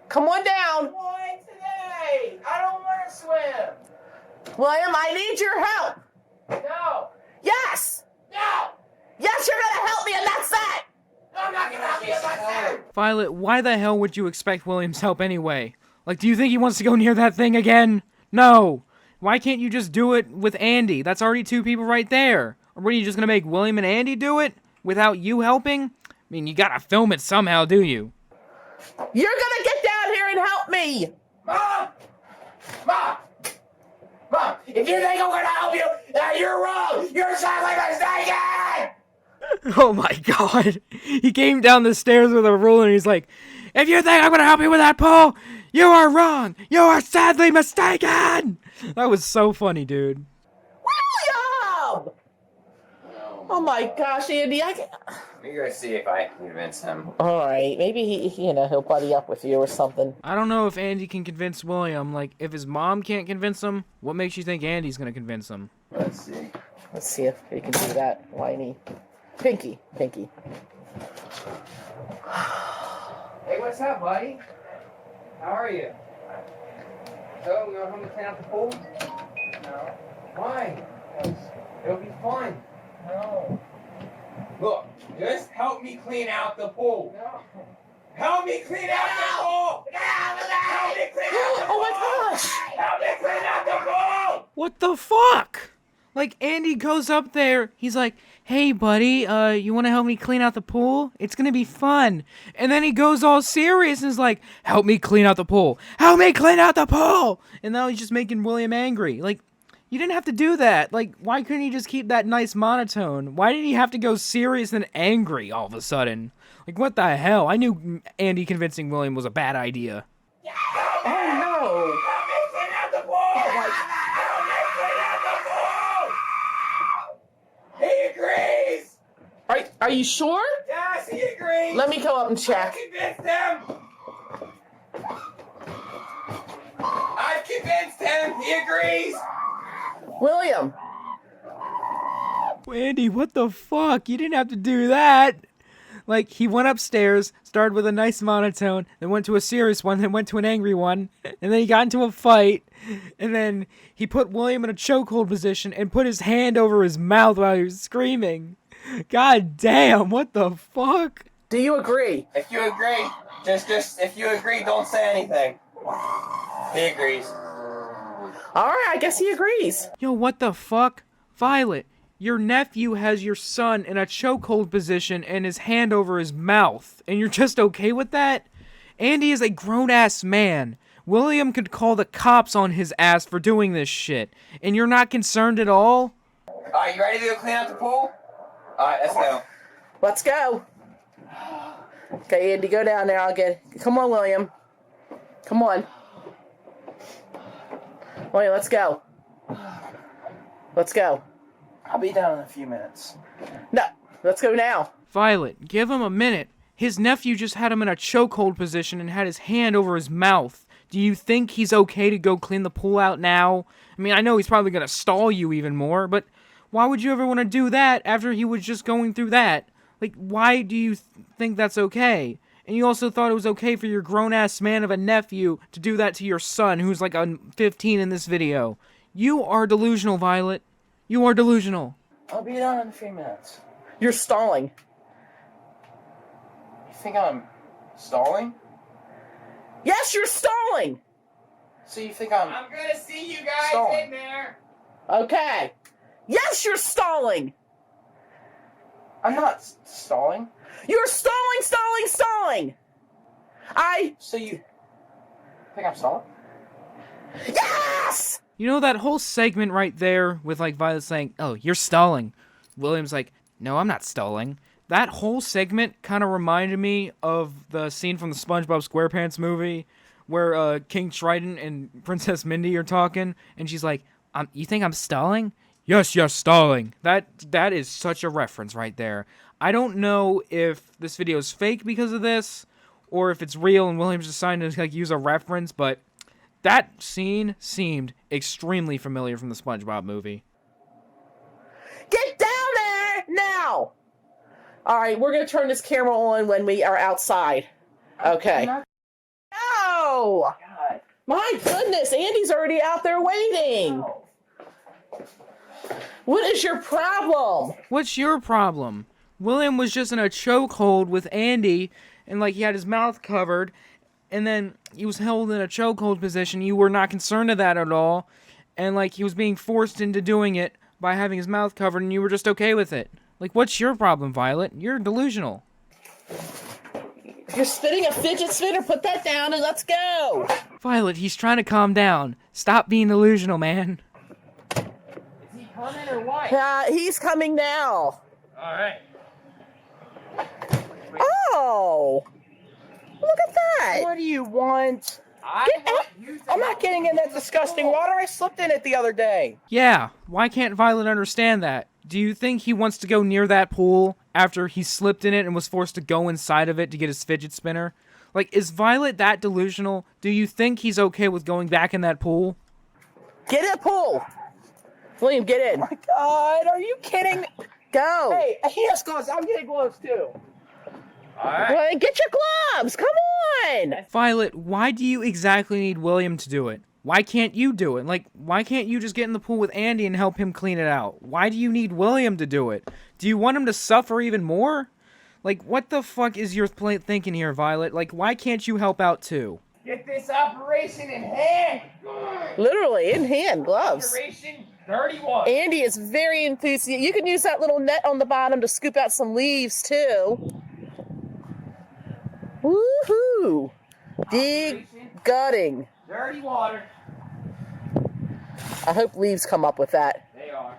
Come on down. Why today? I don't want to swim. William, I need your help. No. Yes. No. Yes, you're going to help me, and that's that. I'm not going to help you if I say. Violet, why the hell would you expect William's help anyway? Like, do you think he wants to go near that thing again? No. Why can't you just do it with Andy? That's already two people right there. Or what, are you just gonna make William and Andy do it without you helping? I mean, you gotta film it somehow, do you? You're going to get down here and help me. Mom! Mom! Mom! If you think I'm going to help you, you're wrong! You're sadly mistaken! Oh my god. He came down the stairs with a ruler and he's like, if you think I'm gonna help you with that pole, you are wrong! You are sadly mistaken! That was so funny, dude. William! Oh my gosh, Andy, I can't... Let me go see if I can convince him. All right, maybe he'll buddy up with you or something. I don't know if Andy can convince William. Like, if his mom can't convince him, what makes you think Andy's gonna convince him? Let's see. Let's see if he can do that. Whiny. Pinky. Hey, what's up, buddy? How are you? So, we going home to clean out the pool? No. Why? It'll be fun. No. Look, just help me clean out the pool. No. Help me clean out the pool! Help me clean out the pool! Oh my gosh! Help me clean out the pool! What the fuck? Like, Andy goes up there, he's like, hey, buddy, you want to help me clean out the pool? It's gonna be fun. And then he goes all serious and is like, help me clean out the pool. Help me clean out the pool! And now he's just making William angry. Like, you didn't have to do that. Like, why couldn't he just keep that nice monotone? Why did he have to go serious and angry all of a sudden? Like, what the hell? I knew Andy convincing William was a bad idea. Oh no! Help me clean out the pool! Help me clean out the pool! He agrees! Are you sure? Yes, he agrees! Let me go up and check. I've convinced him! I've convinced him! He agrees! William! Andy, what the fuck? You didn't have to do that. Like, he went upstairs, started with a nice monotone, then went to a serious one, then went to an angry one, and then he got into a fight, and then he put William in a chokehold position and put his hand over his mouth while he was screaming. God damn, what the fuck? Do you agree? If you agree, just if you agree, don't say anything. He agrees. Alright, I guess he agrees. Yo, what the fuck? Violet, your nephew has your son in a chokehold position and his hand over his mouth, and you're just okay with that? Andy is a grown-ass man. William could call the cops on his ass for doing this shit, and you're not concerned at all? Alright, you ready to go clean out the pool? Alright, let's go. Let's go. Okay, Andy, go down there. Come on, William. Come on. William, let's go. Let's go. I'll be down in a few minutes. No, let's go now. Violet, give him a minute. His nephew just had him in a chokehold position and had his hand over his mouth. Do you think he's okay to go clean the pool out now? I mean, I know he's probably gonna stall you even more, but why would you ever want to do that after he was just going through that? Like, why do you think that's okay? And you also thought it was okay for your grown-ass man of a nephew to do that to your son, who's like 15 in this video. You are delusional, Violet. You are delusional. I'll be down in a few minutes. You're stalling. You think I'm stalling? Yes, you're stalling. So you think I'm gonna see you guys Stalling. in there. Okay. Yes, you're stalling. I'm not stalling. You're stalling. So you think I'm stalling? Yes! You know that whole segment right there with like Violet saying, "Oh, you're stalling." William's like, "No, I'm not stalling." That whole segment kind of reminded me of the scene from the SpongeBob SquarePants movie where King Triton and Princess Mindy are talking, and she's like, "You think I'm stalling?" Yes, stalling. That is such a reference right there. I don't know if this video is fake because of this, or if it's real and William's just trying to like use a reference, but that scene seemed extremely familiar from the SpongeBob movie. Get down there now! Alright, we're gonna turn this camera on when we are outside. Okay. No! God. My goodness, Andy's already out there waiting. No. What is your problem? What's your problem? William was just in a chokehold with Andy, and like he had his mouth covered, and then he was held in a chokehold position. You were not concerned of that at all, and like he was being forced into doing it by having his mouth covered, and you were just okay with it. Like, what's your problem, Violet? You're delusional. You're spinning a fidget spinner. Put that down and let's go. Violet, he's trying to calm down. Stop being delusional, man. Is he coming or what? He's coming now. Alright. Oh, look at that. What do you want? I'm not getting in that disgusting water. I slipped in it the other day. Yeah, why can't Violet understand that? Do you think he wants to go near that pool after he slipped in it and was forced to go inside of it to get his fidget spinner? Like, is Violet that delusional? Do you think he's okay with going back in that pool? Get in the pool. William, get in. Oh my God, are you kidding me? Go. Hey, he has gloves. I'm getting gloves too. Alright. Well, get your gloves. Come on. Violet, why do you exactly need William to do it? Why can't you do it? Like, why can't you just get in the pool with Andy and help him clean it out? Why do you need William to do it? Do you want him to suffer even more? Like, what the fuck is your thinking here, Violet? Like, why can't you help out too? Get this operation in hand. Literally, in hand, gloves. Operation dirty water. Andy is very enthusiastic. You can use that little net on the bottom to scoop out some leaves, too. Woohoo! Dig gutting. Dirty water. I hope leaves come up with that. They are.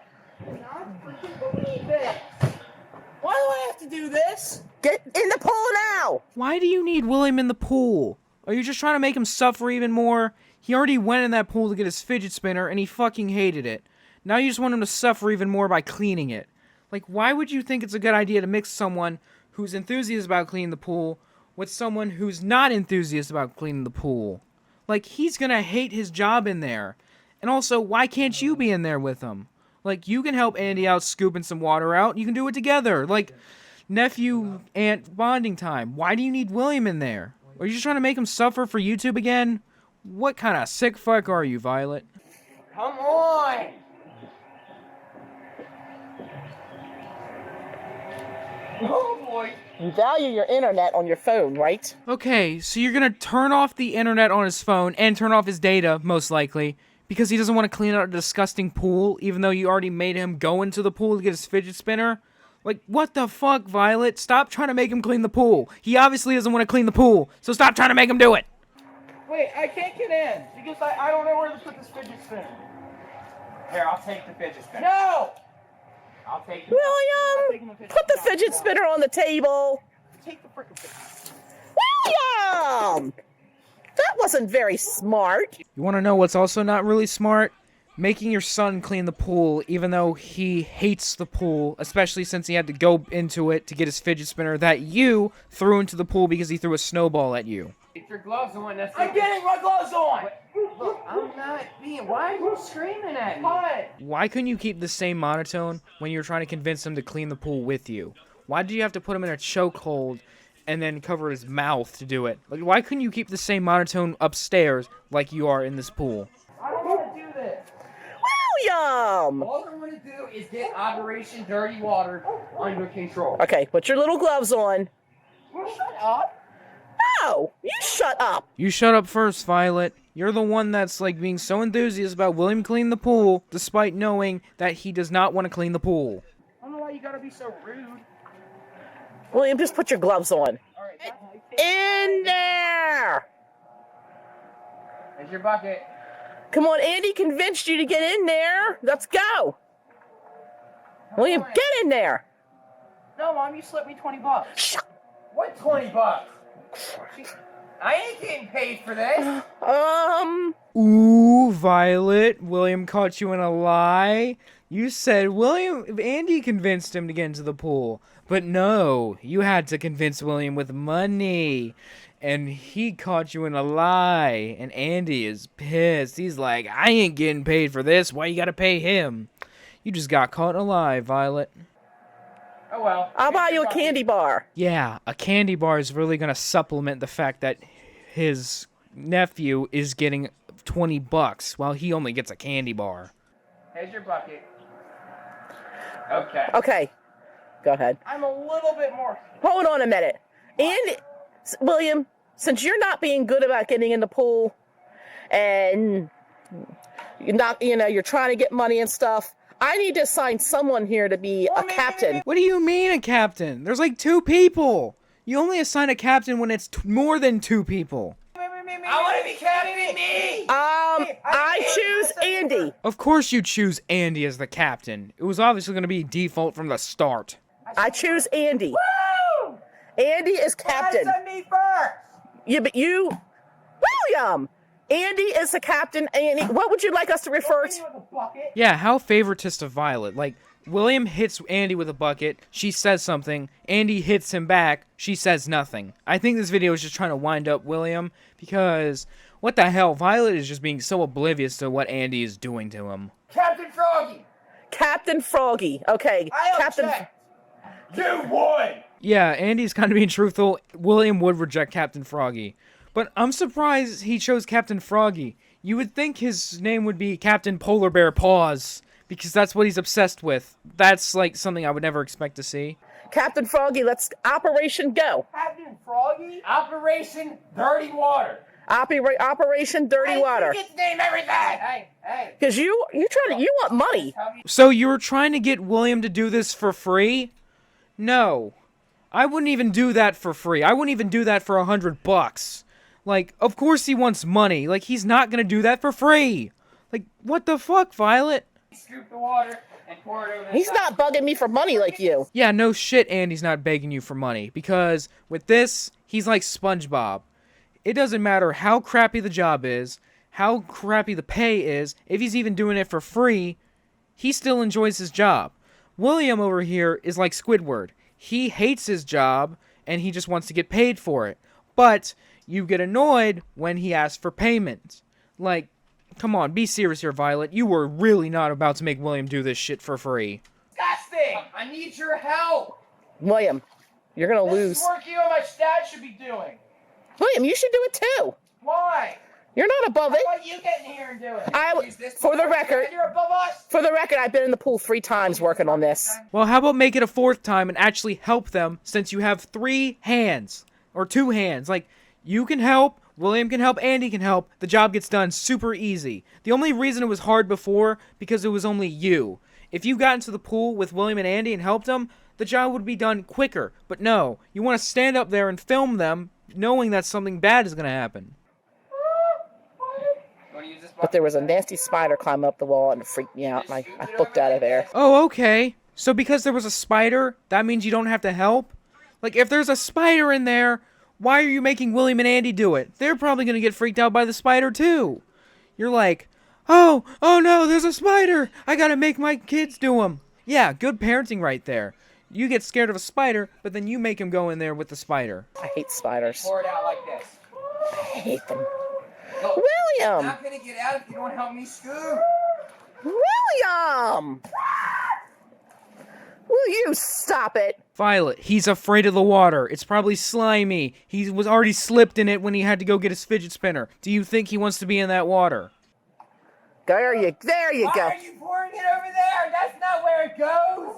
Why do I have to do this? Get in the pool now! Why do you need William in the pool? Are you just trying to make him suffer even more? He already went in that pool to get his fidget spinner, and he fucking hated it. Now you just want him to suffer even more by cleaning it. Like, why would you think it's a good idea to mix someone who's enthusiastic about cleaning the pool with someone who's not enthusiastic about cleaning the pool? Like, he's gonna hate his job in there. And also, why can't you be in there with him? Like, you can help Andy out scooping some water out. You can do it together. Like, nephew-aunt bonding time. Why do you need William in there? Are you just trying to make him suffer for YouTube again? What kind of sick fuck are you, Violet? Come on. Oh boy. You value your internet on your phone, right? Okay, so you're gonna turn off the internet on his phone and turn off his data, most likely, because he doesn't want to clean out a disgusting pool, even though you already made him go into the pool to get his fidget spinner? Like, what the fuck, Violet? Stop trying to make him clean the pool. He obviously doesn't want to clean the pool, so stop trying to make him do it. Wait, I can't get in because I don't know where to put this fidget spinner. Here, I'll take the fidget spinner. No! I'll take the William, put the fidget spinner on the table. Take the freaking fidget. William! That wasn't very smart. You want to know what's also not really smart? Making your son clean the pool, even though he hates the pool, especially since he had to go into it to get his fidget spinner that you threw into the pool because he threw a snowball at you. Get your gloves on. That's I'm getting my gloves on! Look, I'm not being. Why are you screaming at me? What? Why couldn't you keep the same monotone when you were trying to convince him to clean the pool with you? Why did you have to put him in a chokehold and then cover his mouth to do it? Like, why couldn't you keep the same monotone upstairs like you are in this pool? I don't want to do this. William! All I want to do is get Operation Dirty Water under control. Okay, put your little gloves on. Shut up. No! You shut up! You shut up first, Violet. You're the one that's, like, being so enthusiastic about William cleaning the pool, despite knowing that he does not want to clean the pool. I don't know why you gotta be so rude. William, just put your gloves on. Alright, In there! There's your bucket. Come on, Andy convinced you to get in there. Let's go. William, get in there. no, Mom, you slipped me $20. What 20 bucks? I ain't getting paid for this. Ooh, Violet, William caught you in a lie. You said Andy convinced him to get into the pool. But no, you had to convince William with money. And he caught you in a lie. And Andy is pissed. He's like, I ain't getting paid for this. Why you gotta pay him? You just got caught in a lie, Violet. Oh well. I'll buy you a candy bar. Yeah, a candy bar is really gonna supplement the fact that his nephew is getting $20 while he only gets a candy bar. Here's your bucket. Okay. Okay, go ahead. I'm a little bit more. Hold on a minute. And William, since you're not being good about getting in the pool, and you're not, you're trying to get money and stuff, I need to assign someone here to be a captain. What do you mean a captain? There's like 2 people. You only assign a captain when it's more than 2 people. I want to be captain. Me. I choose Andy. Of course you choose Andy as the captain. It was obviously going to be default from the start. I choose Andy. Woo! Andy is captain. Why is it me first? Yeah, but William. Andy is the captain. Andy, what would you like us to refer to? With a bucket. Yeah, how favoritist of Violet. Like, William hits Andy with a bucket, she says something, Andy hits him back, she says nothing. I think this video is just trying to wind up William, because, what the hell, Violet is just being so oblivious to what Andy is doing to him. Captain Froggy. Captain Froggy. Okay, I Captain. object. You would. Yeah, Andy's kind of being truthful. William would reject Captain Froggy. But I'm surprised he chose Captain Froggy. You would think his name would be Captain Polar Bear Paws, because that's what he's obsessed with. That's like something I would never expect to see. Captain Froggy, let's Operation Go. Captain Froggy? Operation Dirty Water. Operation Dirty Water. You get to name everything. Hey. Because you want money. So you were trying to get William to do this for free? No. I wouldn't even do that for free. I wouldn't even do that for $100. Like, of course he wants money. Like, he's not gonna do that for free. Like, what the fuck, Violet? Scoop the water and pour it over the He's top. not bugging me for money like you. Yeah, no shit Andy's not begging you for money. Because with this, he's like SpongeBob. It doesn't matter how crappy the job is, how crappy the pay is, if he's even doing it for free, he still enjoys his job. William over here is like Squidward. He hates his job, and he just wants to get paid for it. But you get annoyed when he asks for payment. Like, come on, be serious here, Violet. You were really not about to make William do this shit for free. Disgusting! I need your help. William, you're going to This lose. is work you and my dad should be doing. William, you should do it too. Why? You're not above it. How about you get in here and do it? Use this for the one. record- You're above us. For the record, I've been in the pool 3 times working on this. Well, how about make it a 4th time and actually help them since you have 3 hands? Or 2 hands. Like, you can help, William can help, Andy can help. The job gets done super easy. The only reason it was hard before, because it was only you. If you got into the pool with William and Andy and helped them, the job would be done quicker. But no, you want to stand up there and film them, knowing that something bad is going to happen. But there was a nasty spider climbing up the wall and it freaked me out, and I booked out of there. Oh, okay. So because there was a spider, that means you don't have to help? Like, if there's a spider in there, why are you making William and Andy do it? They're probably going to get freaked out by the spider, too. You're like, oh no, there's a spider. I got to make my kids do them. Yeah, good parenting right there. You get scared of a spider, but then you make him go in there with the spider. I hate spiders. Pour it out like this. I hate them. Look, William! I'm not gonna get out if you don't help me scoop. William! Will you stop it? Violet, he's afraid of the water. It's probably slimy. He was already slipped in it when he had to go get his fidget spinner. Do you think he wants to be in that water? There you Why go. are you pouring it over there? That's not where it goes.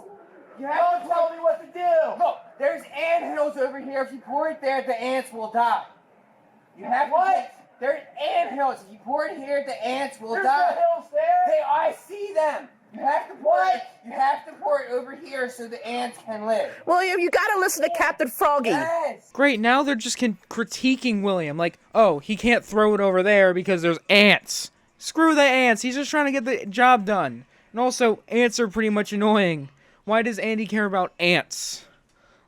You have to tell me what to do. Look, there's anthills over here. If you pour it there, the ants will die. You have to. There's anthills. If you pour it here, the ants will die. There's no hills there. I see them. You have to pour it. You have to pour it over here so the ants can live. William, you gotta listen to Captain Froggy. Yes. Great, now they're just critiquing William. Like, oh, he can't throw it over there because there's ants. Screw the ants. He's just trying to get the job done. And also, ants are pretty much annoying. Why does Andy care about ants?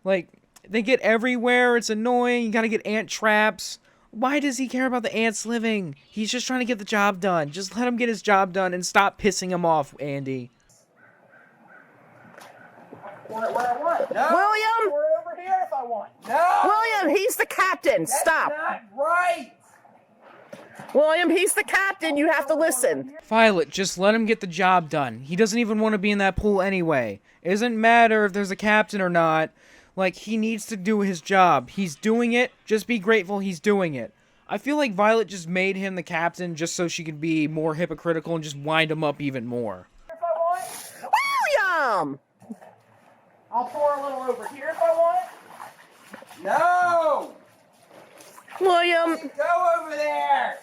Like, they get everywhere. It's annoying. You gotta get ant traps. Why does he care about the ants living? He's just trying to get the job done. Just let him get his job done and stop pissing him off, Andy. Pour it where I want. No. William! Pour it over here if I want. No. William, he's the captain. Stop. That's not right. William, he's the captain. You have to listen. Violet, just let him get the job done. He doesn't even want to be in that pool anyway. It doesn't matter if there's a captain or not. Like, he needs to do his job. He's doing it. Just be grateful he's doing it. I feel like Violet just made him the captain just so she could be more hypocritical and just wind him up even more. If I want, William! I'll pour a little over here if I want. No. William! Go over there.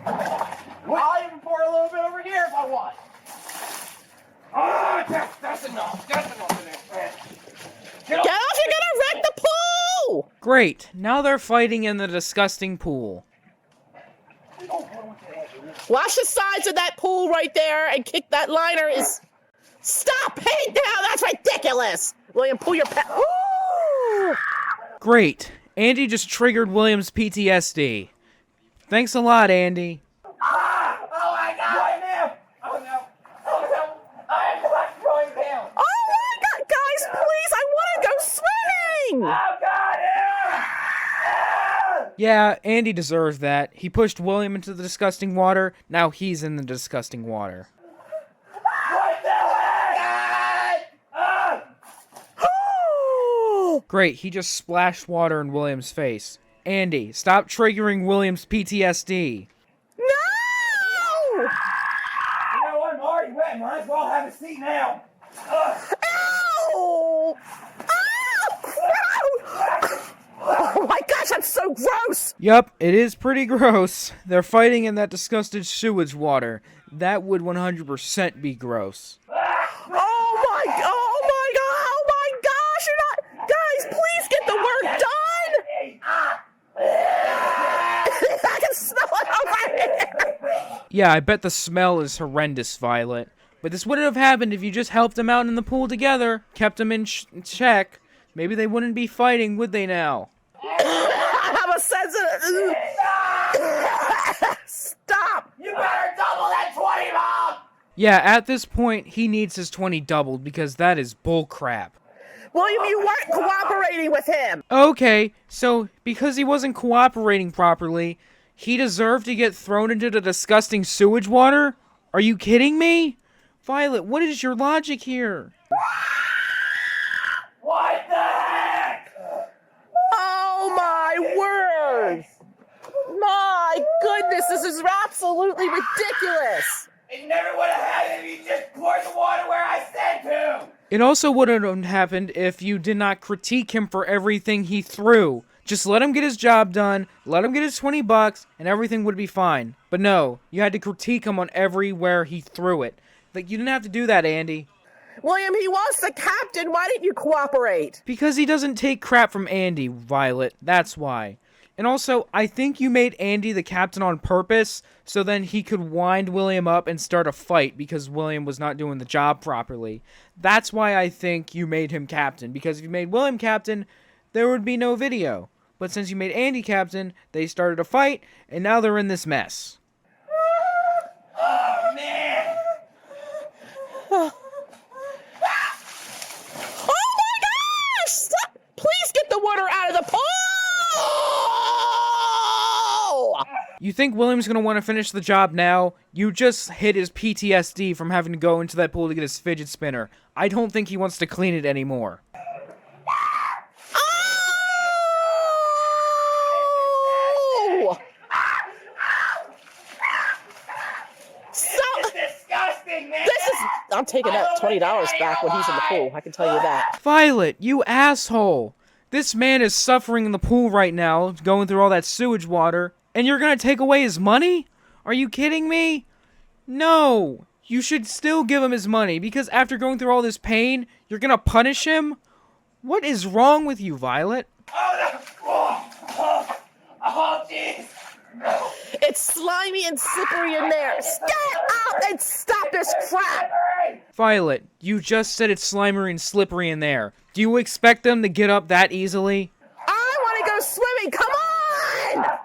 I'll even pour a little bit over here if I want. Ah, that's enough. That's enough of that. Get off! You're gonna wreck the pool! Great. Now they're fighting in the disgusting pool. Wash the sides of that pool right there and kick that liner is... Stop! Hey, now that's ridiculous! William, pull your Ooh! Great. Andy just triggered William's PTSD. Thanks a lot, Andy. Ah! Oh my God! Right now! Oh no! Oh no! I'm not going down! Oh my God, guys, please, I want to go swimming! Oh God! Yeah, Andy deserves that. He pushed William into the disgusting water. Now he's in the disgusting water. What the heck? Ah! Oh! Great, he just splashed water in William's face. Andy, stop triggering William's PTSD. No! You know, I'm already wet. Might as well have a seat now. Ow! Oh my gosh, that's so gross! Yup, it is pretty gross. They're fighting in that disgusting sewage water. That would 100% be gross. Oh my gosh, you're not... Guys, please get the work done! I can smell it over here! Yeah, I bet the smell is horrendous, Violet. But this wouldn't have happened if you just helped them out in the pool together, kept them in check. Maybe they wouldn't be fighting, would they now? I'm a sensitive... Stop! You better double that 20, Mom! Yeah, at this point, he needs his 20 doubled because that is bullcrap. William, you weren't cooperating with him! Okay, so because he wasn't cooperating properly, he deserved to get thrown into the disgusting sewage water? Are you kidding me? Violet, what is your logic here? What the heck? Oh my word! My goodness, this is absolutely ridiculous! It never would have happened if you just poured the water where I said to. It also wouldn't have happened if you did not critique him for everything he threw. Just let him get his job done, let him get his $20, and everything would be fine. But no, you had to critique him on everywhere he threw it. Like, you didn't have to do that, Andy. William, he was the captain. Why didn't you cooperate? Because he doesn't take crap from Andy, Violet. That's why. And also, I think you made Andy the captain on purpose, so then he could wind William up and start a fight because William was not doing the job properly. That's why I think you made him captain, because if you made William captain, there would be no video. But since you made Andy captain, they started a fight, and now they're in this mess. Oh, man. Oh my gosh! Stop! Please get the water out of the pool! You think William's gonna want to finish the job now? You just hit his PTSD from having to go into that pool to get his fidget spinner. I don't think he wants to clean it anymore. Oh! Stop! Disgusting, man. This is... I'm taking that $20 back when he's in the pool. I can tell you that. Violet, you asshole! This man is suffering in the pool right now, going through all that sewage water, and you're gonna take away his money? Are you kidding me? No! You should still give him his money, because after going through all this pain, you're gonna punish him? What is wrong with you, Violet? Oh, jeez. It's slimy and slippery in there. Get out and stop this crap! Violet, you just said it's slimy and slippery in there. Do you expect them to get up that easily? I want to go swimming. Come on!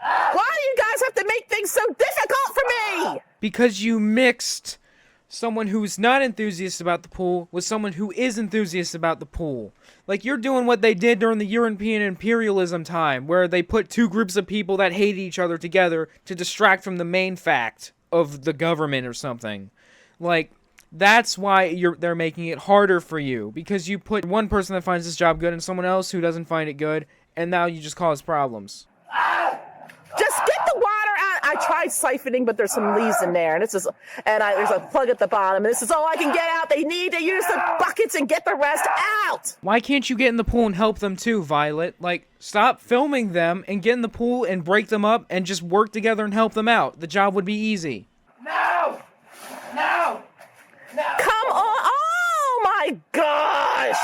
Why do you guys have to make things so difficult for me? Because you mixed someone who's not enthusiast about the pool with someone who is enthusiast about the pool. Like, you're doing what they did during the European imperialism time, where they put two groups of people that hated each other together to distract from the main fact of the government or something. Like, that's why they're making it harder for you, because you put one person that finds this job good and someone else who doesn't find it good, and now you just cause problems. Just get the water out. I tried siphoning, but there's some leaves in there, and there's a plug at the bottom, and this is all I can get out. They need to use the buckets and get the rest out. Why can't you get in the pool and help them too, Violet? Like, stop filming them and get in the pool and break them up and just work together and help them out. The job would be easy. No! No! No! Come on. Oh, my gosh.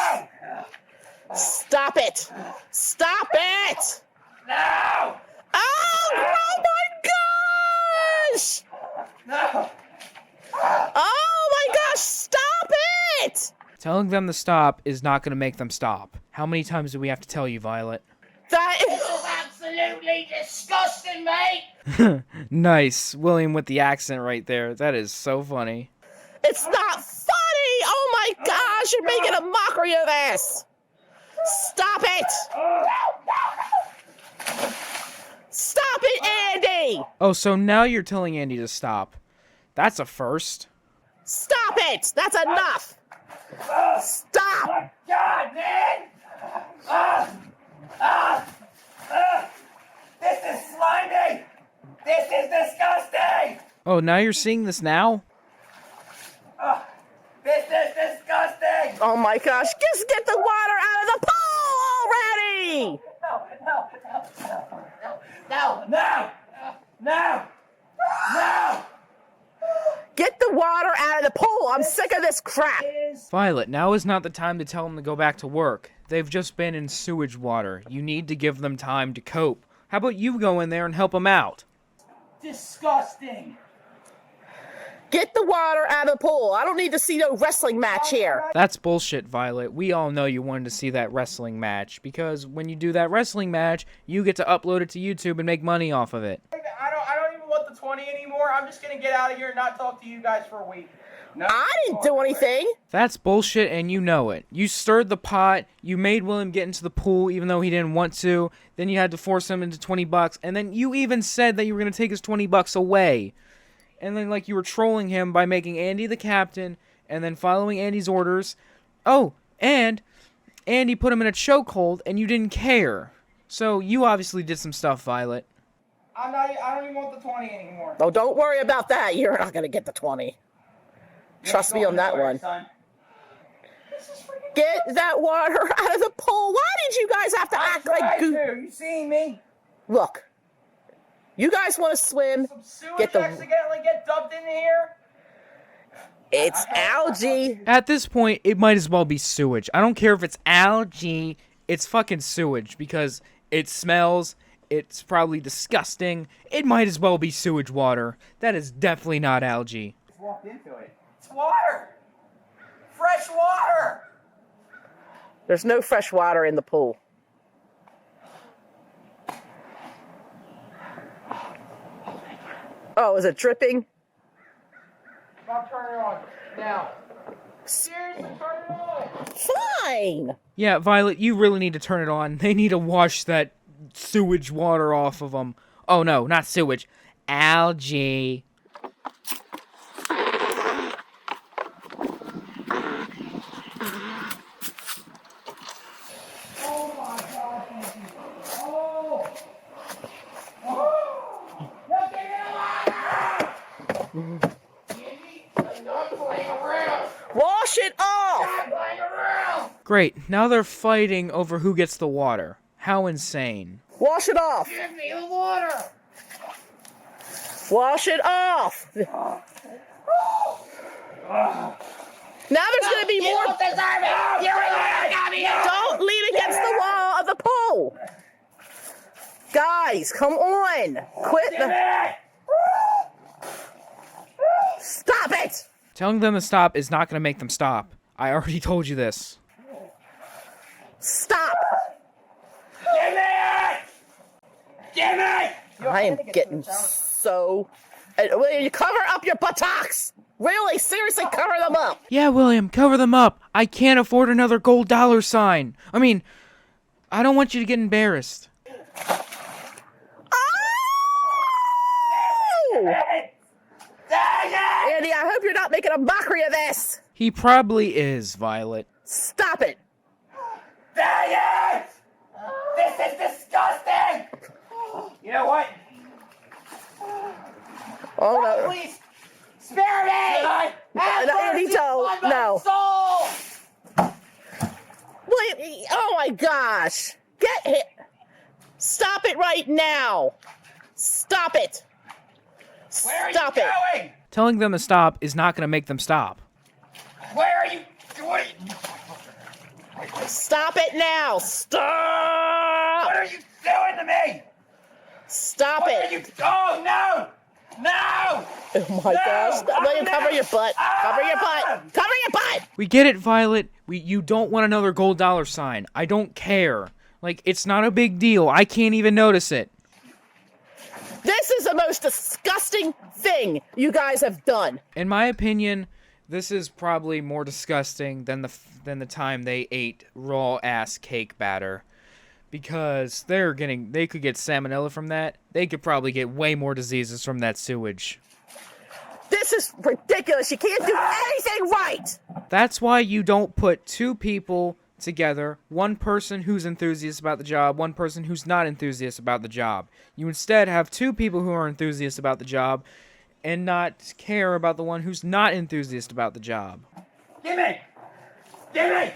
Stop it. Stop it. No! Oh my gosh! No! Oh my gosh, stop it! Telling them to stop is not going to make them stop. How many times do we have to tell you, Violet? That This is absolutely disgusting, mate! Nice. William with the accent right there. That is so funny. it's not funny! Oh my gosh, you're making a mockery of this! Stop it! Stop it, Andy! Oh, so now you're telling Andy to stop. That's a first. Stop it! That's enough! Stop! God, man! This is slimy! This is disgusting! Oh, now you're seeing this now? This is disgusting! Oh my gosh, just get the water out of the pool already! No! No! No! No! Get the water out of the pool. I'm sick of this crap. Violet, now is not the time to tell them to go back to work. They've just been in sewage water. You need to give them time to cope. How about you go in there and help them out? Disgusting. Get the water out of the pool. I don't need to see no wrestling match here. That's bullshit, Violet. We all know you wanted to see that wrestling match, because when you do that wrestling match, you get to upload it to YouTube and make money off of it. I don't even want the 20 anymore. I'm just gonna get out of here and not talk to you guys for a week. No, I didn't do anything. That's bullshit, and you know it. You stirred the pot, you made William get into the pool even though he didn't want to, then you had to force him into $20, and then you even said that you were going to take his $20 away. And then, like, you were trolling him by making Andy the captain, and then following Andy's orders. Oh, and Andy put him in a chokehold, and you didn't care. So, you obviously did some stuff, Violet. I don't even want the 20 anymore. Oh, don't worry about that. You're not going to get the 20. Trust me on that one. Son. Get that water out of the pool. Why did you guys have to act like goo? You seeing me? Look, you guys want to swim? Some sewage Get the- accidentally get dumped in here? It's algae. At this point, it might as well be sewage. I don't care if it's algae, it's fucking sewage, because it smells, it's probably disgusting. It might as well be sewage water. That is definitely not algae. Just walked into it. It's water! Fresh water! There's no fresh water in the pool. Oh, is it dripping? Bob, turn it on. Now. Seriously, turn it on! Fine. Yeah, Violet, you really need to turn it on. They need to wash that sewage water off of them. Oh no, not sewage. Algae. Oh my God! Oh! Oh! Look at it! I'm not playing around! Wash it off. I'm playing around! Great, now they're fighting over who gets the water. How insane. Wash it off. Give me the water! Wash it off. Now there's going to be more. Deserve it! You're Don't lean against the wall of the pool. Guys, come on. Quit the. Stop it. Telling them to stop is not going to make them stop. I already told you this. Stop. Give me it! Give me! I am getting so. Will you cover up your buttocks? Really? Seriously, cover them up. Yeah, William, cover them up. I can't afford another gold dollar sign. I mean, I don't want you to get embarrassed. Oh! Dang it! Andy, I hope you're not making a mockery of this. He probably is, Violet. Stop it. Dang it! This is disgusting! You know what? Oh no. Please spare me! Have No, Andy, mercy don't. on my No. soul! William, oh my gosh. Get hit. Stop it right now. Stop it. Where are Stop you it. going? Telling them to stop is not going to make them stop. Where are you going? Stop it now. What Stop. are you doing to me? Stop What are it. you? Oh no! No! Oh my gosh. William, cover your butt. Cover your butt. Cover your butt. We get it, Violet. You don't want another gold dollar sign. I don't care. Like, it's not a big deal. I can't even notice it. This is the most disgusting thing you guys have done. In my opinion, this is probably more disgusting than the time they ate raw ass cake batter, because they could get salmonella from that. They could probably get way more diseases from that sewage. This is ridiculous. You can't do anything right. That's why you don't put two people together, one person who's enthusiast about the job, one person who's not enthusiast about the job. You instead have two people who are enthusiasts about the job and not care about the one who's not enthusiast about the job. Gimme! Gimme!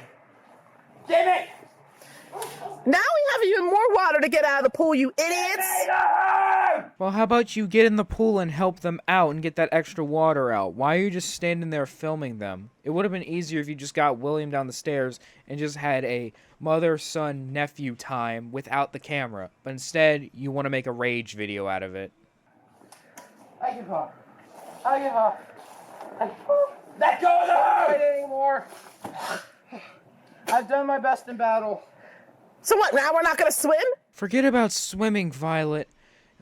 Gimme! Now we have even more water to get out of the pool, you idiots! Well, how about you get in the pool and help them out and get that extra water out? Why are you just standing there filming them? It would have been easier if you just got William down the stairs and just had a mother-son-nephew time without the camera. But instead, you want to make a rage video out of it. I give up. I give up. Let go of the Not hose! anymore. I've done my best in battle. So what, now we're not gonna swim? Forget about swimming, Violet.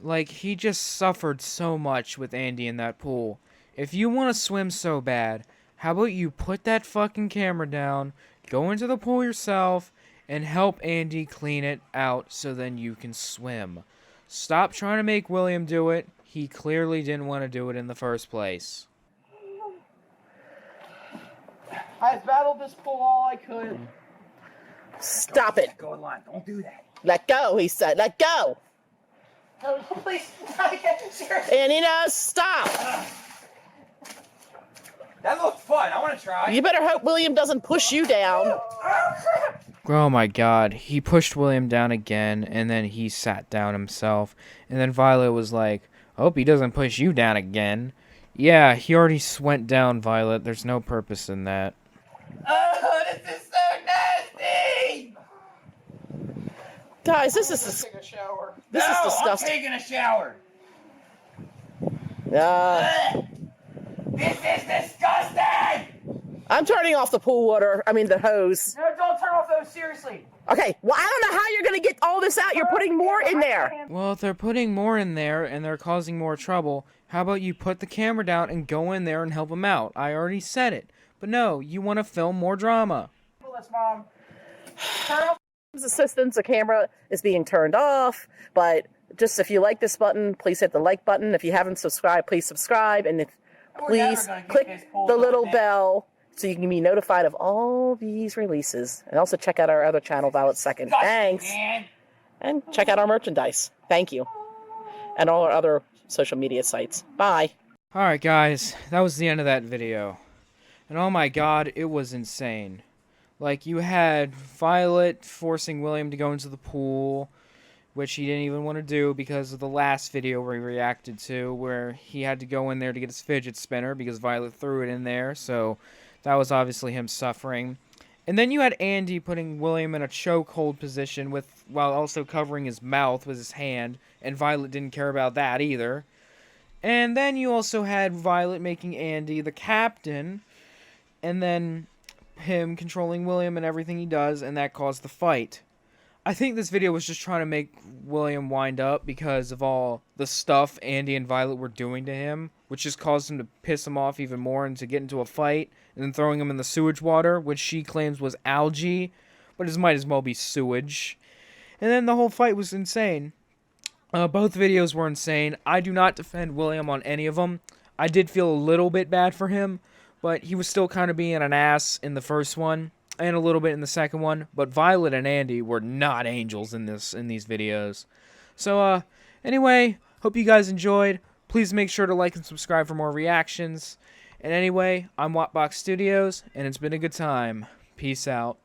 Like, he just suffered so much with Andy in that pool. If you want to swim so bad, how about you put that fucking camera down, go into the pool yourself, and help Andy clean it out so then you can swim. Stop trying to make William do it. He clearly didn't want to do it in the first place. I've battled this pool all I could. Stop it. Go in line. Don't do that. Let go, he said. Let go. No, please. I can't. Seriously. And stop. That looks fun. I want to try. You better hope William doesn't push you down. Oh my god, he pushed William down again, and then he sat down himself. And then Violet was like, hope he doesn't push you down again. Yeah, he already went down, Violet. There's no purpose in that. Oh, this is so nasty! Guys, this is Take a shower. this is I'm disgusting. taking a shower. Uh, This is disgusting! I'm turning off the pool water. I mean the hose. No, don't turn off those. Seriously. Okay, well I don't know how you're gonna get all this out. You're putting more in there. Well, if they're putting more in there and they're causing more trouble, how about you put the camera down and go in there and help them out? I already said it. But no, you want to film more drama. This, Mom. Turn off. Assistance, the camera is being turned off, but just if you like this button, please hit the like button. If you haven't subscribed, please subscribe, and We're never please gonna get click this pool the little done. bell so you can be notified of all these releases. And also check out our other channel, Violet Second. Thanks. Man. And check out our merchandise. Thank you. And all our other social media sites. Bye. Alright guys, that was the end of that video. And oh my god, it was insane. Like, you had Violet forcing William to go into the pool, which he didn't even want to do because of the last video we reacted to, where he had to go in there to get his fidget spinner because Violet threw it in there, so that was obviously him suffering. And then you had Andy putting William in a chokehold position while also covering his mouth with his hand, and Violet didn't care about that either. And then you also had Violet making Andy the captain, and then him controlling William and everything he does, and that caused the fight. I think this video was just trying to make William wind up because of all the stuff Andy and Violet were doing to him, which just caused him to piss him off even more and to get into a fight, and then throwing him in the sewage water, which she claims was algae, but it might as well be sewage. And then the whole fight was insane. Both videos were insane. I do not defend William on any of them. I did feel a little bit bad for him, but he was still kind of being an ass in the first one, and a little bit in the second one. But Violet and Andy were not angels in these videos. So, anyway, hope you guys enjoyed. Please make sure to like and subscribe for more reactions. And anyway, I'm Wattbox Studios, and it's been a good time. Peace out.